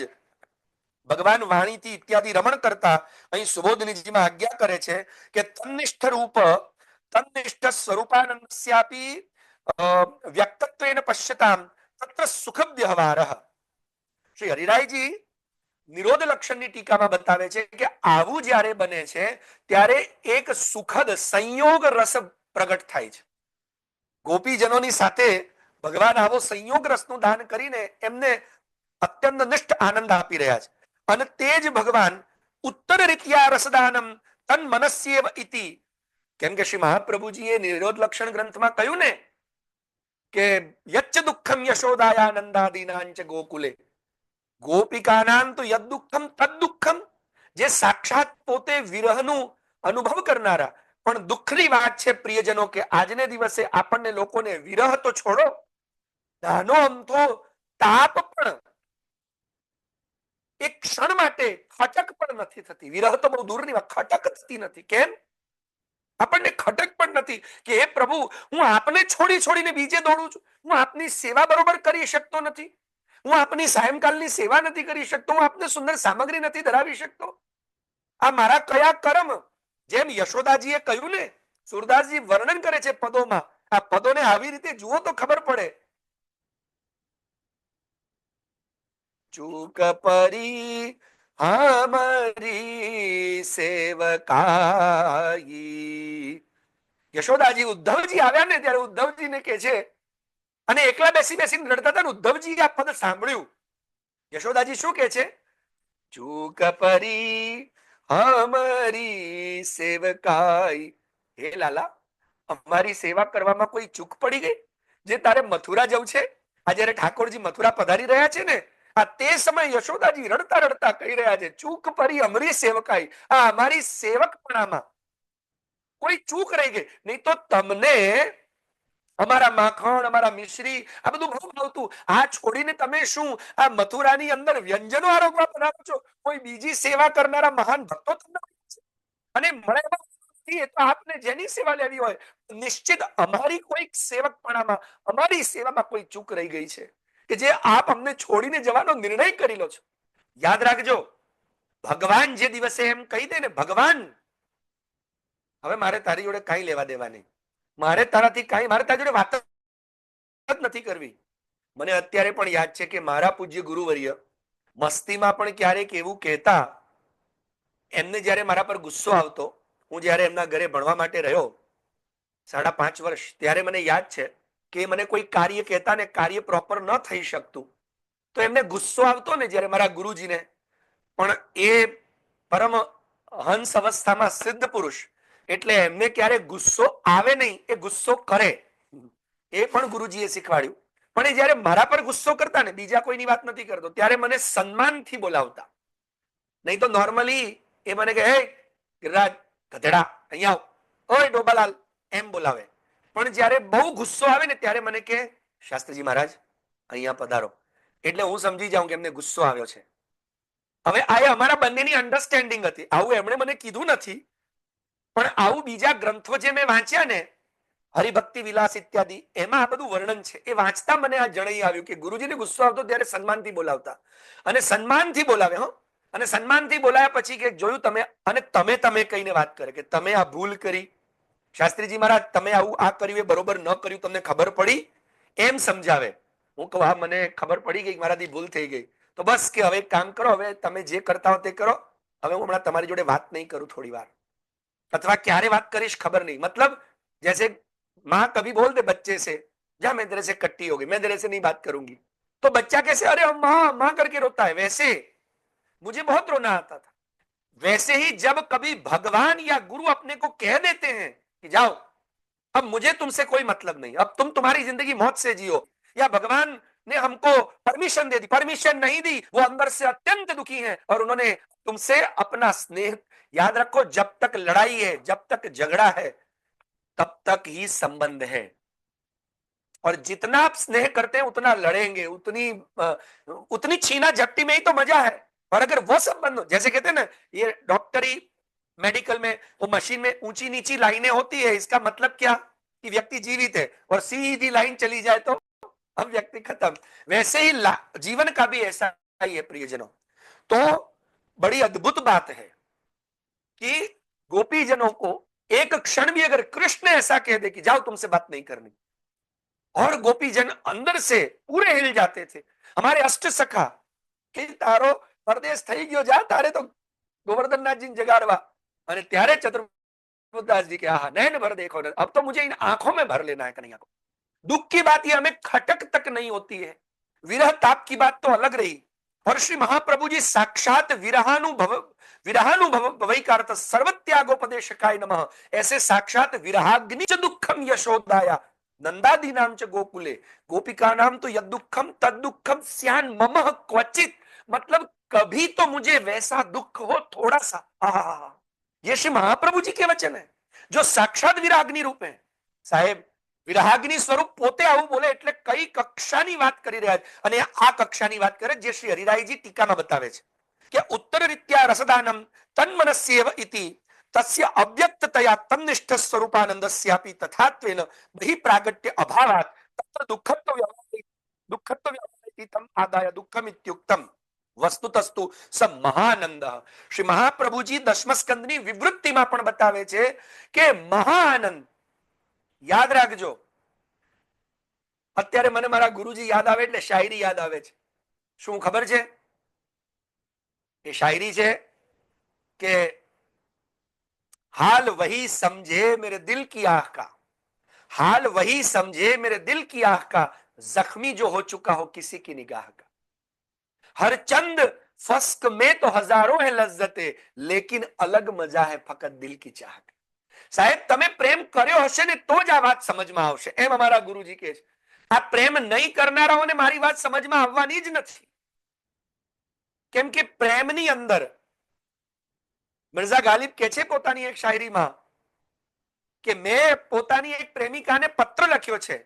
ભગવાન વાણીથી ઇત્યાદિ રમણ કરતા અહીં સુબોધનીજીમાં આજ્ઞા કરે છે કે તન્નિષ્ઠ રૂપ તન્નિષ્ઠ સ્વરૂપાનંદસ્યાપી વ્યક્તત્વેન પશ્યતામ તત્ર સુખ વ્યવહારઃ. શ્રી હરિરાયજી નિરોધ લક્ષણની ટીકામાં બતાવે છે કે આવું જ્યારે બને છે ત્યારે એક સુખદ સંયોગ રસ પ્રગટ થાય છે. ગોપીજનોની સાથે ભગવાન આવો સંયોગ રસનું દાન કરીને એમને અત્યંત નિષ્ઠ આનંદ આપી રહ્યા છે. અને તે જ ભગવાન ઉત્તર રીત્યા રસદાનમ તન મનસ્યેવ ઇતિ. કેમ કે શ્રી મહાપ્રભુજીએ નિરોધ લક્ષણ ગ્રંથમાં કહ્યું ને કે યચ્ચ દુઃખમ યશોદાયાનંદાદીનાંચ ગોકુલે ગોપિકાનાં તો યદ દુઃખમ તદ દુઃખમ. જે સાક્ષાત પોતે વિરહનું અનુભવ કરનારા, પણ દુઃખની વાત છે પ્રિયજનો કે આજને દિવસે આપણને લોકોને વિરહ તો છોડો, નાનો અમથો તાપ પણ એક ક્ષણ માટે ખટક પણ નથી થતી. વિરહ તો બહુ દૂરની વાત, ખટક થતી નથી. કેમ? આપણને ખટક પણ નથી કે હે પ્રભુ, હું આપને છોડી છોડીને બીજે દોડું છું. હું આપની સેવા બરોબર કરી શકતો નથી. હું આપની સાયંકાલની સેવા નથી કરી શકતો. હું આપને સુંદર સામગ્રી નથી ધરાવી શકતો. આ મારા કયા કર્મ? જેમ યશોદાજીએ કહ્યું ને, સુરદાસજી વર્ણન કરે છે પદોમાં. આ પદોને આવી રીતે જુઓ તો ખબર પડે. ચૂક પરી હમારી સેવકાઈ. યશોદાજી ઉદ્ધવજી આવ્યા ને ત્યારે ઉદ્ધવજીને કે છે, અને એકલા બેસી બેસીને રડતા હતા. ઉદ્ધવજી આ પદ સાંભળ્યું. યશોદાજી શું કે છે? ચૂક પરી હમારી સેવકાઈ. હે લાલા, અમારી સેવા કરવામાં કોઈ ચૂક પડી ગઈ? જે તારે મથુરા જવું છે, આ જયારે ઠાકોરજી મથુરા પધારી રહ્યા છે ને, આ તે સમય યશોદાજી રડતા રડતા કહી રહ્યા છે, ચૂક પરી અમરી સેવકાઈ. આ અમારી સેવકપણામાં કોઈ ચૂક રહી ગઈ. નહીં તો તમને અમારા માખણ, અમારા મિશ્રી, આ બધું બહુ ભાવતું. આ છોડીને તમે શું આ મથુરાની અંદર વ્યંજનો આરોગવા પધારો છો? કોઈ બીજી સેવા કરનારા મહાન ભક્તો તમને અને મળે એ તો આપને જેની સેવા લેવી હોય, નિશ્ચિત અમારી કોઈ સેવકપણામાં, અમારી સેવામાં કોઈ ચૂક રહી ગઈ છે કે જે આપ અમને છોડીને જવાનો નિર્ણય કરી લો છો. યાદ રાખજો, ભગવાન જે દિવસે એમ કહી દે ને, ભગવાન હવે મારે તારી જોડે કાંઈ લેવા દેવા નહીં, મારે તારાથી કાંઈ, મારે તારી જોડે વાત જ નથી કરવી. મને અત્યારે પણ યાદ છે કે મારા પૂજ્ય ગુરુવર્ય મસ્તીમાં પણ ક્યારેક એવું કહેતા. એમને જયારે મારા પર ગુસ્સો આવતો, હું જયારે એમના ઘરે ભણવા માટે રહ્યો 5.5 વર્ષ, ત્યારે મને યાદ છે કે મને કોઈ કાર્ય કહેતા ને કાર્ય પ્રોપર ન થઈ શકતું, તો એમને ગુસ્સો આવતો ને જયારે મારા ગુરુજીને. પણ એ પરમ હંસ અવસ્થામાં સિદ્ધ પુરુષ, એટલે એમને ક્યારે ગુસ્સો આવે નહીં, એ ગુસ્સો કરે. એ પણ ગુરુજીએ શીખવાડ્યું. પણ એ જયારે મારા પર ગુસ્સો કરતા ને, બીજા કોઈની વાત નથી કરતો, ત્યારે મને સન્માનથી બોલાવતા. નહીં તો નોર્મલી એ મને કહે, હે ગિરિરાજ ગધેડા અહીંયા આવ, ઓય ડોબાલાલ, એમ બોલાવે. પણ જયારે બહુ ગુસ્સો આવે ને ત્યારે મને કે, શાસ્ત્રીજી મહારાજ અહીંયા પધારો. એટલે હું સમજી જાઉં કે એમને ગુસ્સો આવ્યો છે. હવે આ અમારા બંનેની અન્ડરસ્ટેન્ડિંગ હતી. આવું એમણે મને કીધું નથી, પણ આવું બીજા ગ્રંથો જે મેં વાંચ્યા ને, હરિભક્તિ વિલાસ ઇત્યાદિ, એમાં આ બધું વર્ણન છે. એ વાંચતા મને આ જણાઈ આવ્યું કે ગુરુજીને ગુસ્સો આવતો ત્યારે સન્માનથી બોલાવતા. અને સન્માનથી બોલાવે, હો. અને સન્માનથી બોલાયા પછી કે જોયું તમે, અને તમે કહીને વાત કરે કે તમે આ ભૂલ કરી, શાસ્ત્રીજી મહારાજ તમે આવું આ કર્યું એ બરોબર ન કર્યું, તમને ખબર પડી? એમ સમજાવે. હું કહું હા મને ખબર પડી ગઈ, મારાથી ભૂલ થઈ ગઈ. તો બસ કે હવે એક કામ કરો, હવે તમે જે કરતા હો તે કરો, હવે હું હમણાં તમારી જોડે વાત નહીં કરું થોડી વાર, અથવા ક્યારે વાત કરીશ ખબર नहीं। मतलब जैसे माँ कभी बोल दे बच्चे से जा मैं तेरे से कट्टी हो गई, मैं तेरे से नहीं बात करूंगी, तो बच्चा कैसे अरे माँ माँ करके रोता है, वैसे मुझे बहुत रोना आता था। वैसे ही जब कभी भगवान या गुरु अपने को कह देते हैं कि जाओ अब मुझे तुमसे कोई मतलब नहीं, अब तुम तुम्हारी जिंदगी मौत से जियो, या भगवान ने हमको परमिशन दे दी, परमिशन नहीं दी, वो अंदर से अत्यंत दुखी हैं और उन्होंने तुमसे अपना स्नेह, याद रखो जब तक लड़ाई है, जब तक झगड़ा है, तब तक ही संबंध है, और जितना आप स्नेह करते हैं उतना लड़ेंगे, उतनी छीना झपटी में ही तो मजा है। और अगर वो संबंध, जैसे कहते हैं ना ये डॉक्टरी मेडिकल में वो मशीन में ऊंची नीची लाइनें होती है, इसका मतलब क्या कि व्यक्ति जीवित है, और सीधी लाइन चली जाए तो अब व्यक्ति खत्म। वैसे ही जीवन का भी ऐसा ही है प्रियजनों। तो बड़ी अद्भुत बात है कि गोपीजनों को एक क्षण भी अगर कृष्ण ऐसा कह दे कि जाओ तुमसे बात नहीं करनी, और गोपीजन अंदर से पूरे हिल जाते थे। हमारे अष्ट सखा कि तारो परदेश થઈ ગયો, જા તારે તો गोवर्धननाथ जी जगाड़वा, અને ત્યારે चतुर्दास जी के आहा नैन भर देखो, अब तो मुझे इन आंखों में भर लेना है कन्हैया को। दुख की बात ये हमें खटक तक नहीं होती है, विरह ताप की बात तो अलग रही। और श्री महाप्रभु जी साक्षात विरहानुभव भवैकार्थ सर्वत्यागोपदेशकाय नमः, ऐसे साक्षात विरहाग्नि च दुखम यशोदाया नंदादी नाम च गोकुले गोपिका नाम तो यद दुखम तद दुखम स्यान ममः क्वचित, मतलब कभी तो मुझे वैसा दुख हो थोड़ा सा। ये श्री महाप्रभु जी के वचन है जो साक्षात विराग्नि रूप है। साहेब विराग्नि स्वरूप पोते आવું બોલે એટલે કઈ કક્ષાની વાત કરી રહ્યા છે, અને આ કક્ષાની વાત કરે જે શ્રી હરિરાયજી ટીકામાં બતાવે છે કે ઉત્તર રીત્યા રસદાનમ તન્મનસ્યેવ ઇતિ तस्य अव्यक्ततया तन्निष्ठ स्वरूपानंदस्यापि तथात्वेन बहि प्रागट्य अभावात् तत्र दुःखत्व व्यवहारिति तम आदाय दुःखमित्युक्तम वस्तुतस्तु स महानंद। श्री महाप्रभु जी दशम स्कंदनी विवृत्तिમાં પણ બતાવે છે કે મહાનંદ, યાદ રાખજો અત્યારે મને મારા ગુરુજી યાદ આવે એટલે શાયરી યાદ આવે છે। શું ખબર છે? એ શાયરી છે કે हाल वही समझे मेरे दिल की आह का, हाल वही समझे मेरे दिल की आह का, जख्मी जो हो चुका हो किसी की निगाह का, हर चंद फस्क में तो हजारों है लज्जते, लेकिन अलग मजा है फकत दिल की चाह का। साहेब તમે પ્રેમ કર્યો હશે ને તો જ આ વાત સમજમાં આવશે, એમ અમારા ગુરુજી કહે છે। આ પ્રેમ નહીં કરનારાઓને મારી વાત સમજમાં આવવાની જ નથી, કેમ કે પ્રેમની અંદર मिर्जा गालिब कहे छे पोतानी एक शायरी में कि मैं पोतानी एक प्रेमिका ने पत्र लख्यो छे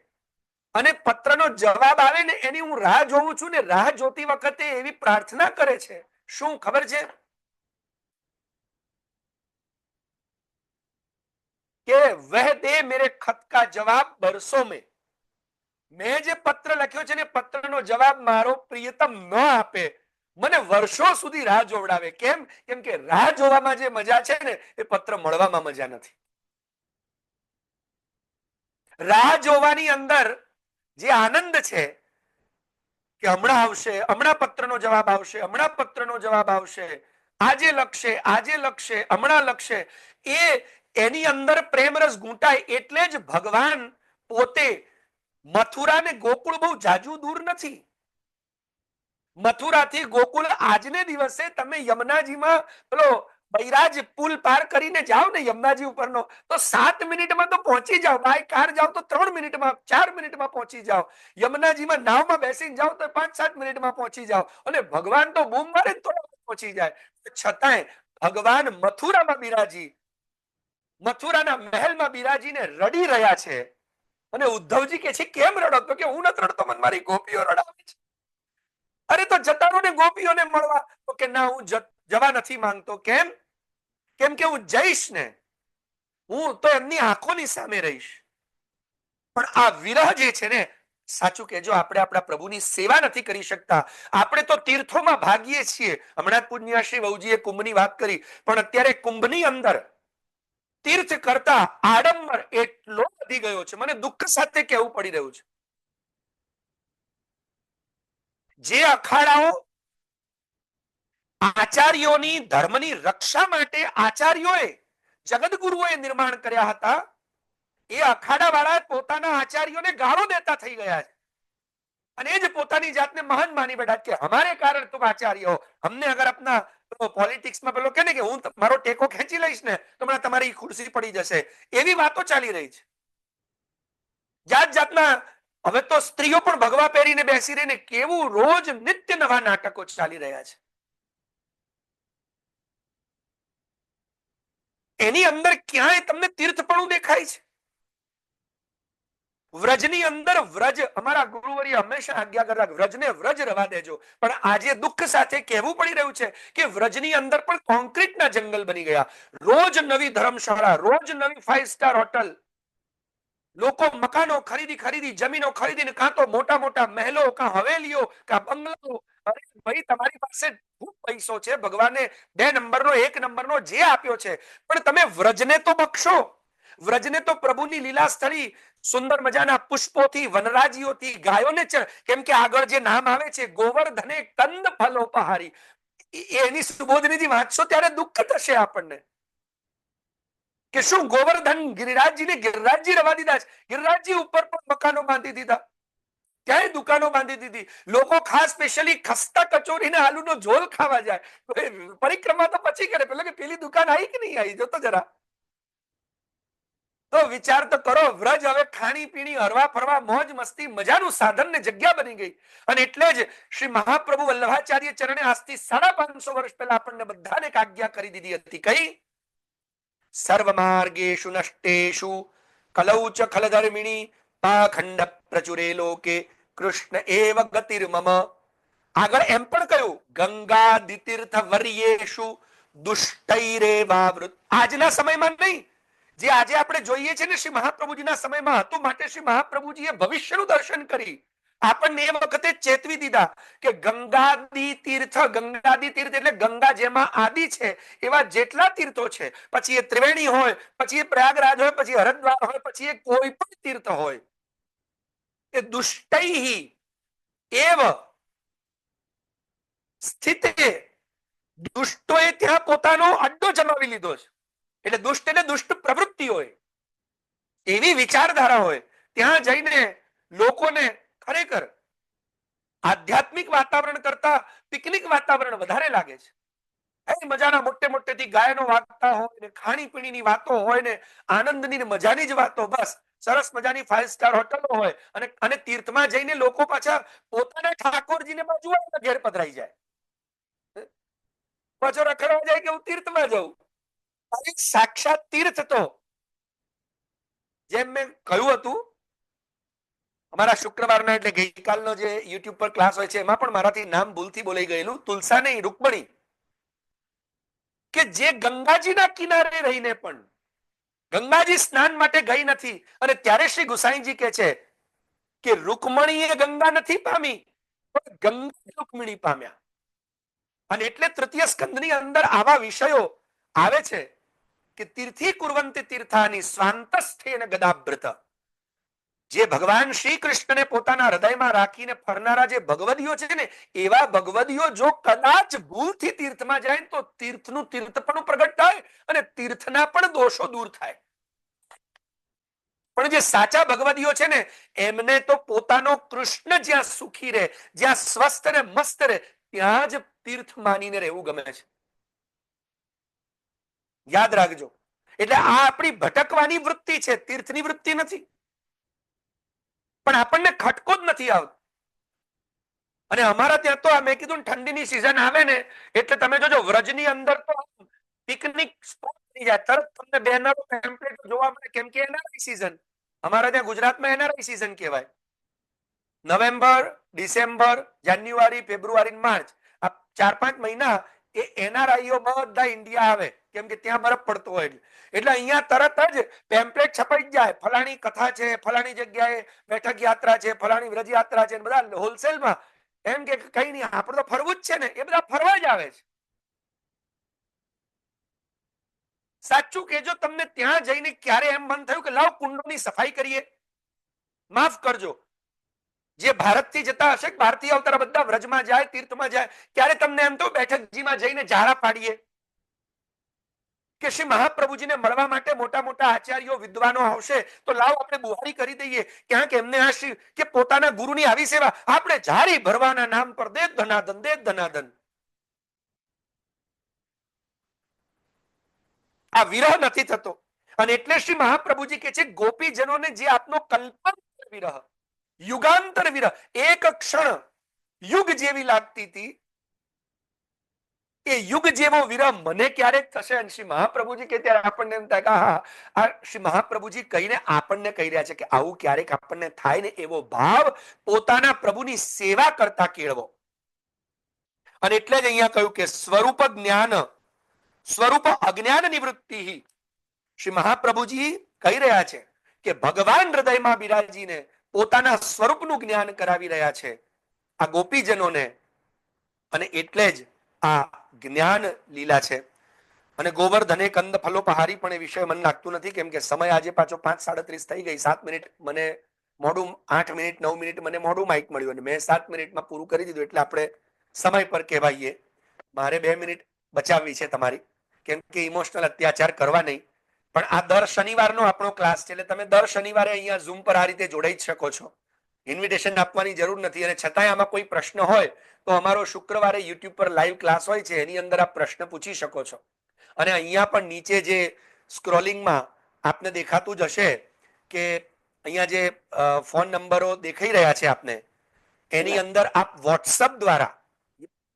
अने पत्रनो जवाब आवे ने एनी हूँ राह जोऊं छुं ने राह जोती वखते एवी प्रार्थना करे छे। शुं खबर छे के वह दे मेरे खत का जवाब बरसों में, मैं जे पत्र लख्यो छे ने पत्रनो जवाब मारो प्रियतम न आपे, મને વર્ષો સુધી રાહ જોવડાવે। કેમ? કેમ કે રાહ જોવામાં જે મજા છે ને એ પત્ર મળવામાં મજા નથી। રાહ જોવાની અંદર જે આનંદ છે કે હમણાં આવશે, હમણાં પત્રનો જવાબ આવશે, હમણાં પત્રનો જવાબ આવશે, આજે લખશે, હમણાં લખશે, એની અંદર પ્રેમ રસ ઘૂંટાય। એટલે જ ભગવાન પોતે મથુરા ને ગોકુળ બહુ જાજુ દૂર નથી। મથુરાથી ગોકુળ આજને દિવસે તમે યમુનાજીમાં પેલો બૈરાજ પુલ પાર કરીને જાઓ ને યમુનાજી ઉપરનો, તો 7 મિનિટમાં તો પહોંચી જાઓ। બાય કાર જાઓ તો 3 મિનિટમાં 4 મિનિટમાં પહોંચી જાઓ। યમુનાજીમાં નાવમાં બેસીને જાઓ તો 5-7 મિનિટમાં પહોંચી જાઓ, અને ભગવાન તો બૂમ મારે તો પહોંચી જાય। છતાંય ભગવાન મથુરામાં બિરાજી, મથુરાના મહેલમાં બિરાજીને રડી રહ્યા છે। અને ઉદ્ધવજી કે છે કેમ રડો? તો કે હું નથી રડતો, મને મારી ગોપીઓ રડાવે છે। अरे तो जता रहो ने गोपीओं ने मळवा, तो के ना हूँ जवा नहीं मांगतो। केम? केम के हूँ जईश ने, हूँ तो एमनी आंखोनी सामे रहीश। पण आ विरह जे छे ने, साचुं कहेजो आपणे आपणा प्रभुनी सेवा नहीं करी शकता। आपणे तो तीर्थोमां भागीए छीए। हमणां पूज्य श्री वहुजीए कुंभनी वात करी, पण अत्यारे कुंभनी अंदर તીર્થ કરતા આડંબર એટલો વધી ગયો છે, મને દુઃખ સાથે કહેવું પડી રહ્યું છે. જે અખાડાઓ આચાર્યોની ધર્મની રક્ષા માટે આચાર્યોએ જગતગુરુઓએ નિર્માણ કર્યા હતા, એ અખાડા વાળા પોતાના આચાર્યોને ગાળો દેતા થઈ ગયા છે અને એ જ પોતાની જાતને મહાન માની બેઠા કે હમારે કારણ તુમ આચાર્ય હો, હમને અગર અપના પોલિટિક્સમાં પેલો કહે ને કે હું મારો ટેકો ખેંચી લઈશ ને તો મને તમારી ખુરશી પડી જશે, એવી વાતો ચાલી રહી છે. જાત જાતના હવે તો સ્ત્રીઓ પણ ભગવા પહેરીને બેસી રહીને કેવું રોજ નિત્ય નવા નાટકો ચાલી રહ્યા છે. એની અંદર ક્યાંય તમને તીર્થપણું દેખાય છે? વ્રજની અંદર વ્રજ, અમારા ગુરુવર્ય હંમેશા આજ્ઞા કરતા વ્રજને વ્રજ રવા દેજો, પણ આજે દુઃખ સાથે કહેવું પડી રહ્યું છે કે વ્રજની અંદર પણ કોન્ક્રીટના જંગલ બની ગયા. રોજ નવી ધર્મશાળા, રોજ નવી 5 સ્ટાર હોટલ, લોકો મકાનો ખરીદી જમીનો ખરીદીને કાં તો મોટા મોટા મહેલો, કાં હવેલીઓ, કાં બંગલાઓ. અરે ભાઈ, તમારી પાસે ખૂબ પૈસો છે, ભગવાને 2 નંબરનો 1 નંબરનો જે આપ્યો છે, પણ તમે વ્રજને તો બક્ષો. વ્રજને તો પ્રભુની લીલા સ્થળી, સુંદર મજાના પુષ્પોથી, વનરાજીઓથી, ગાયોને કેમ કે આગળ જે નામ આવે છે ગોવર્ધને કંદ ફલોપહારી, એની સુબોધનીજી વાંચશો ત્યારે દુઃખ થશે આપણને કે શું ગોવર્ધન ગિરિરાજજીને ગિરિરાજજી રવા દીધા છે? ગિરિરાજજી ઉપર પણ મકાનો બાંધી દીધા, ક્યાંય દુકાનો બાંધી દીધી. લોકો ખાસ સ્પેશિયલી ખસ્તા કચોરીને આલુનો ઝોલ ખાવા જાય. પરિક્રમા તો પછી કરે, પેલો કે પેલી દુકાન આવી કે નહીં આવી, જોતો જરા. તો વિચાર તો કરો, વ્રજ હવે ખાણી પીણી, હરવા ફરવા, મોજ મસ્તી, મજાનું સાધન ને જગ્યા બની ગઈ. અને એટલે જ શ્રી મહાપ્રભુ વલ્લભાચાર્ય ચરણે આજથી 550 વર્ષ પહેલા આપણને બધાને એક આજ્ઞા કરી દીધી હતી. કઈ? સર્વ માર્ગેષુ નષ્ટેષુ કલૌ ચ ખલધર્મિણી પાખંડ પ્રચુરે લોકે કૃષ્ણ એવ ગતિર્મમ. આગળ એમ પણ કહ્યું, ગંગાદિતીર્થ વર્યેષુ દુષ્ટૈરેવાવૃત. આજના સમયમાં નહીં, જે આજે આપણે જોઈએ છે ને શ્રી મહાપ્રભુજીના સમયમાં હતું, માટે શ્રી મહાપ્રભુજીએ ભવિષ્યનું દર્શન કરી આપણને એ વખતે ચેતવી દીધા કે ગંગાદી તીર્થ એટલે ગંગા જેમાં આદિ છે એવા જેટલા તીર્થો છે, પછી એ ત્રિવેણી હોય, પછી એ પ્રયાગરાજ હોય, પછી હરિદ્વાર હોય, પછી એ કોઈ પણ તીર્થ હોય, એ દુષ્ટૈહિ એવ સ્થિતે, દુષ્ટોએ ત્યાં પોતાનો અડ્ડો જમાવી લીધો છે. એટલે દુષ્ટ એટલે દુષ્ટ પ્રવૃત્તિ હોય, એવી વિચારધારા હોય, ત્યાં જઈને લોકોને ખરેખર આધ્યાત્મિક વાતાવરણ કરતા પિકનિક વાતાવરણ વધારે લાગે છે. એ મજાના મોટે મોટેથી ગાયનો વાગતા હોય ને, ખાણી પીણીની વાતો હોય ને, આનંદની ને મજાની જ વાતો. બસ સરસ મજાની 5 સ્ટાર હોટલો હોય અને તીર્થમાં જઈને લોકો પાછા પોતાના ઠાકોરજીને બાજુ ઘેર પધરાઈ જાય, પાછો રખડવા જાય કે હું તીર્થમાં જઉં. સાક્ષાત તીર્થ તો જેમ મેં કહ્યું હતું, અમારા શુક્રવારના એટલે ગઈકાલનો જે યુટ્યુબ પર ક્લાસ હોય છે એમાં પણ મારાથી નામ ભૂલથી બોલાઈ ગયેલું, તુલસા નહીં રૂકમણી, કે જે ગંગાજીના કિનારે રહીને પણ ગંગાજી સ્નાન માટે ગઈ નથી, અને ત્યારે શ્રી ગુસાઈજી કહે છે કે રૂકમણીએ ગંગા નથી પામી, પણ ગંગા રૂકમણી પામ્યા. અને એટલે તૃતીય સ્કંદની અંદર આવા વિષયો આવે છે કે તીર્થી કુર્વંતિ તીર્થાની સ્વાંતસ્થેન ગદાભૃત. જે ભગવાન શ્રી કૃષ્ણને પોતાના હૃદયમાં રાખીને ફરનારા જે ભગવદીઓ છે ને, એવા ભગવદીઓ જો કદાચ ભૂલથી તીર્થમાં જાય તો તીર્થનું તીર્થપણું પ્રગટ થાય અને તીર્થના પણ દોષો દૂર થાય. પણ જે સાચા ભગવદીઓ છે ને, એમને તો પોતાનો કૃષ્ણ જ્યાં સુખી રહે, જ્યાં સ્વસ્થ ને મસ્ત રહે, ત્યાં જ તીર્થ માનીને રહેવું ગમે છે. યાદ રાખજો. એટલે આ આપણી ભટકવાની વૃત્તિ છે, તીર્થની વૃત્તિ નથી. પણ આપણને ખટકો જ નથી આવતો. અને અમારા ત્યાં તો મેં કીધું ને, ઠંડીની સિઝન આવે ને એટલે તમે જોજો વ્રજની અંદર તો પિકનિક સ્પોટ થઈ જાય, તરત તમને બેનરો ટેમ્પલેટ જોવા મળે, કેમ કે એનઆરઆઈ સિઝન. અમારા ત્યાં ગુજરાતમાં એનઆરઆઈ સિઝન કહેવાય. નવેમ્બર, ડિસેમ્બર, જાન્યુઆરી, ફેબ્રુઆરી, માર્ચ, આ 4-5 મહિના એ એનઆરઆઈઓ બધા ઇન્ડિયા આવે, કેમ કે ત્યાં બરફ પડતો હોય. એટલે અહીંયા તરત જ પેમ્પલેટ છપાઈ જાય, ફલાણી કથા છે, ફલાણી જગ્યાએ બેઠક યાત્રા છે, ફલાણી વ્રજ યાત્રા છે, બધા હોલસેલમાં. એમ કે કઈ નહીં, આપણે તો ફરવું જ છે ને, એ બધા ફરવા જ આવે છે. સાચું કહેજો, તમને ત્યાં જઈને ક્યારે એમ મન થયું કે લાવ કુંડોની સફાઈ કરીએ? માફ કરજો, જે ભારતથી જતા હશે, ભારતીય અવતાર બધા વ્રજમાં જાય, તીર્થમાં જાય, ત્યારે તમને એમ તો બેઠકજીમાં જઈને ઝાડા પાડીએ કે શ્રી મહાપ્રભુજીને મળવા માટે મોટા મોટા આચાર્યો વિદ્વાનો આવશે તો લાવ આપણે બુહારી કરી દઈએ, ક્યાંક એમને આશીર્ કે પોતાના ગુરુની આવી સેવા આપણે ઝારી ભરવાના નામ પર દે ધનાદન, દે ધનાદન. આ વિરહ નથી થતો. અને એટલે શ્રી મહાપ્રભુજી કે છે ગોપીજનોને જે આપનો કલ્પાંતર વિરહ, યુગાંતર વિરહ, એક ક્ષણ યુગ જેવી લાગતી હતી, એ યુગ જેવો વિરહ મને ક્યારેક થશે? અને શ્રી મહાપ્રભુજી કે ત્યારે આપણને એમ થાય કે હા, આ શ્રી મહાપ્રભુજી કહીને આપણને કહી રહ્યા છે કે આવું ક્યારેક આપણને થાય ને, એવો ભાવ પોતાના પ્રભુની સેવા કરતા કેળવો. અને એટલે જ અહીંયા કહ્યું કે સ્વરૂપ જ્ઞાન સ્વરૂપ અજ્ઞાન નિવૃત્તિ. શ્રી મહાપ્રભુજી કહી રહ્યા છે કે ભગવાન હૃદયમાં બિરાજીને પોતાના સ્વરૂપનું જ્ઞાન કરાવી રહ્યા છે આ ગોપીજનોને. અને એટલે જ આ જ્ઞાન લીલા છે. અને ગોવર્ધને કંદ ફલો પહારી પણ એ વિષય મને લાગતું નથી, કેમ કે સમય આજે પાછો 5:37 થઈ ગઈ. 7 મિનિટ મને મોડું, 8 મિનિટ 9 મિનિટ મને મોડું માઇક મળ્યું અને મેં 7 મિનિટમાં પૂરું કરી દીધું. એટલે આપણે સમય પર કહેવાઈએ. મારે 2 મિનિટ બચાવવી છે તમારી, કેમ કે ઇમોશનલ અત્યાચાર કરવા નહીં. પણ આ દર શનિવારનો આપણો ક્લાસ છે, એટલે તમે દર શનિવારે અહીંયા ઝૂમ પર આ રીતે જોડાઈ જ શકો છો. ઇન્વિટેશન આપવાની જરૂર નથી. અને છતાંય આમાં કોઈ પ્રશ્ન હોય તો અમારો શુક્રવારે યુટ્યુબ પર લાઈવ ક્લાસ હોય છે, એની અંદર આપ પ્રશ્ન પૂછી શકો છો. અને અહીંયા પણ નીચે જે સ્ક્રોલિંગમાં આપને દેખાતું જ હશે કે અહીંયા જે ફોન નંબરો દેખાઈ રહ્યા છે આપને, એની અંદર આપ વોટ્સઅપ દ્વારા,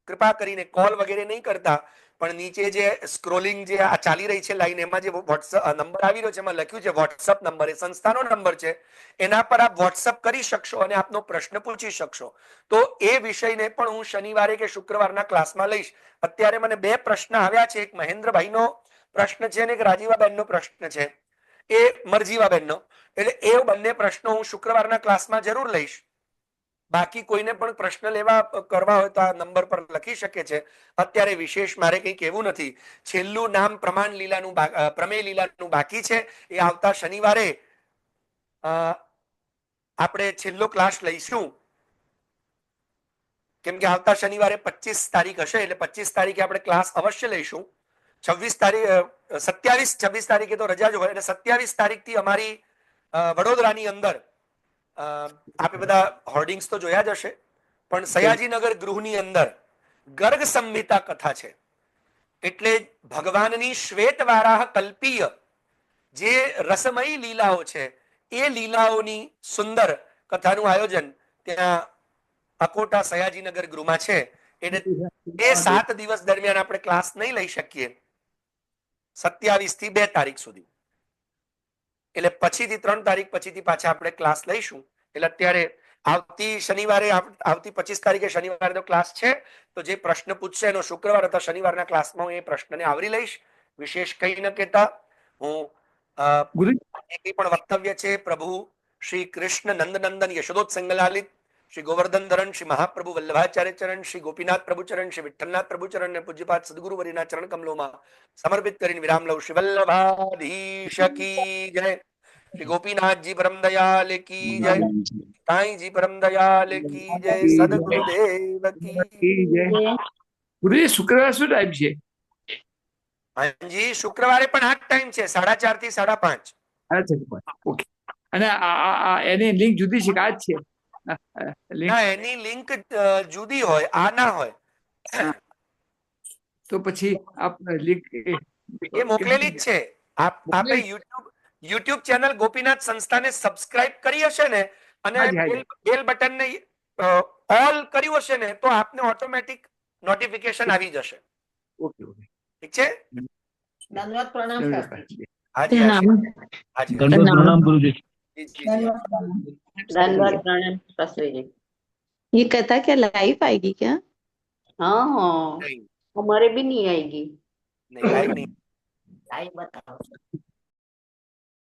કૃપા કરીને કોલ વગેરે નહીં કરતા, પણ નીચે જે સ્ક્રોલિંગ જે આ ચાલી રહી છે લાઈન, એમાં જે વોટ્સઅપ નંબર આવી રહ્યો છે, એમાં લખ્યું છે વોટ્સઅપ નંબર, એ સંસ્થાનો નંબર છે. એના પર આપ વોટ્સઅપ કરી શકશો અને આપનો પ્રશ્ન પૂછી શકશો. તો એ વિષયને પણ હું શનિવારે કે શુક્રવારના ક્લાસમાં લઈશ. અત્યારે મને 2 પ્રશ્ન આવ્યા છે, એક મહેન્દ્રભાઈનો પ્રશ્ન છે અને એક રાજીવાબેનનો પ્રશ્ન છે, એ મરજીવાબેનનો. એટલે એ બંને પ્રશ્નો હું શુક્રવારના ક્લાસમાં જરૂર લઈશ. બાકી કોઈને પણ પ્રશ્ન લેવા કરવા હોય તો આ નંબર પર લખી શકે છે. અત્યારે વિશેષ મારે કંઈ કહેવું નથી. છેલ્લું નામ પ્રમાણ લીલાનું, પ્રમેય લીલાનું બાકી છે. એ આવતા શનિવારે આપણે છેલ્લો ક્લાસ લઈશું, કેમ કે આવતા શનિવારે 25 તારીખ હશે, એટલે 25 તારીખે આપણે ક્લાસ અવશ્ય લઈશું. 27 તારીખે તો રજા જ હોય, અને 27 તારીખથી અમારી વડોદરાની અંદર આપે બધા હોર્ડિંગ્સ તો જોયા જ હશે, પણ સયાજીનગર ગૃહની અંદર ગર્ગ સંહિતા કથા છે. એટલે ભગવાનની શ્વેત વારાહ કલ્પીય જે રસમયી લીલાઓ છે, એ લીલાઓની સુંદર કથાનું આયોજન ત્યાં અકોટા સયાજીનગર ગૃહમાં છે. એટલે એ 7 દિવસ દરમિયાન આપણે ક્લાસ નહીં લઈ શકીએ, 27 થી 2 તારીખ સુધી. એટલે પછીથી 3 તારીખ પછીથી પાછા આપણે ક્લાસ લઈશું. એટલે અત્યારે આવતી શનિવારે, આવતી 25 તારીખે શનિવારે તો ક્લાસ છે, તો જે પ્રશ્ન પૂછશે એનો શુક્રવાર અથવા શનિવારના ક્લાસમાં હું એ પ્રશ્નને આવરી લઈશ. વિશેષ કંઈ ન કહેતા હું એક પણ વક્તવ્ય છે પ્રભુ શ્રી કૃષ્ણ નંદનંદન યશોદોત્સંગ લાલિત શ્રી ગોવર્ધન ધરણ શ્રી મહાપ્રભુ વલ્લભાચાર્ય ચરણ શ્રી ગોપીનાથ પ્રભુ ચરણ શ્રી વિઠ્ઠલનાથ પ્રભુ ચરણ ને પૂજ્યપાદ સદગુરુ વરીના ચરણ કમલોમાં સમર્પિત કરીને વિરામ લઉં. શ્રી વલ્લભાધીશ કી જય. શ્રી ગોપીનાથજી પરમ દયાલ કી જય. સાઈજી પરમ દયાલ કી જય. સદગુરુદેવ કી જય. ગુરુજી શુક્રવાર શું ટાઈમ છે? હાજી શુક્રવારે પણ આ ટાઈમ છે, 4:30 થી 5:30. ઓકે. અને એની લિંક જુદી છે કે આ જ છે? ના, એની લિંક જુદી હોય, આ ના હોય. તો પછી આપ લિંક એ મોકલેલી જ છે. આપે યુટ્યુબ ચેનલ ગોપીનાથ સંસ્થાને સબસ્ક્રાઇબ કરી હશે ને, અને બેલ બટન ને ઓલ કર્યું હશે ને, તો આપને ઓટોમેટિક નોટિફિકેશન આવી જશે. ઓકે, ઠીક છે. ધન્યવાદ. પ્રણામ. હાજી હાજી प्रणाम ગુરુજી. धन्यवाद. प्रणाम शास्त्री जी. ये कथा क्या लाइव आएगी क्या? हाँ हाँ, हमारे भी नहीं आएगी. नहीं लाइव नहीं. लाइव बताओ.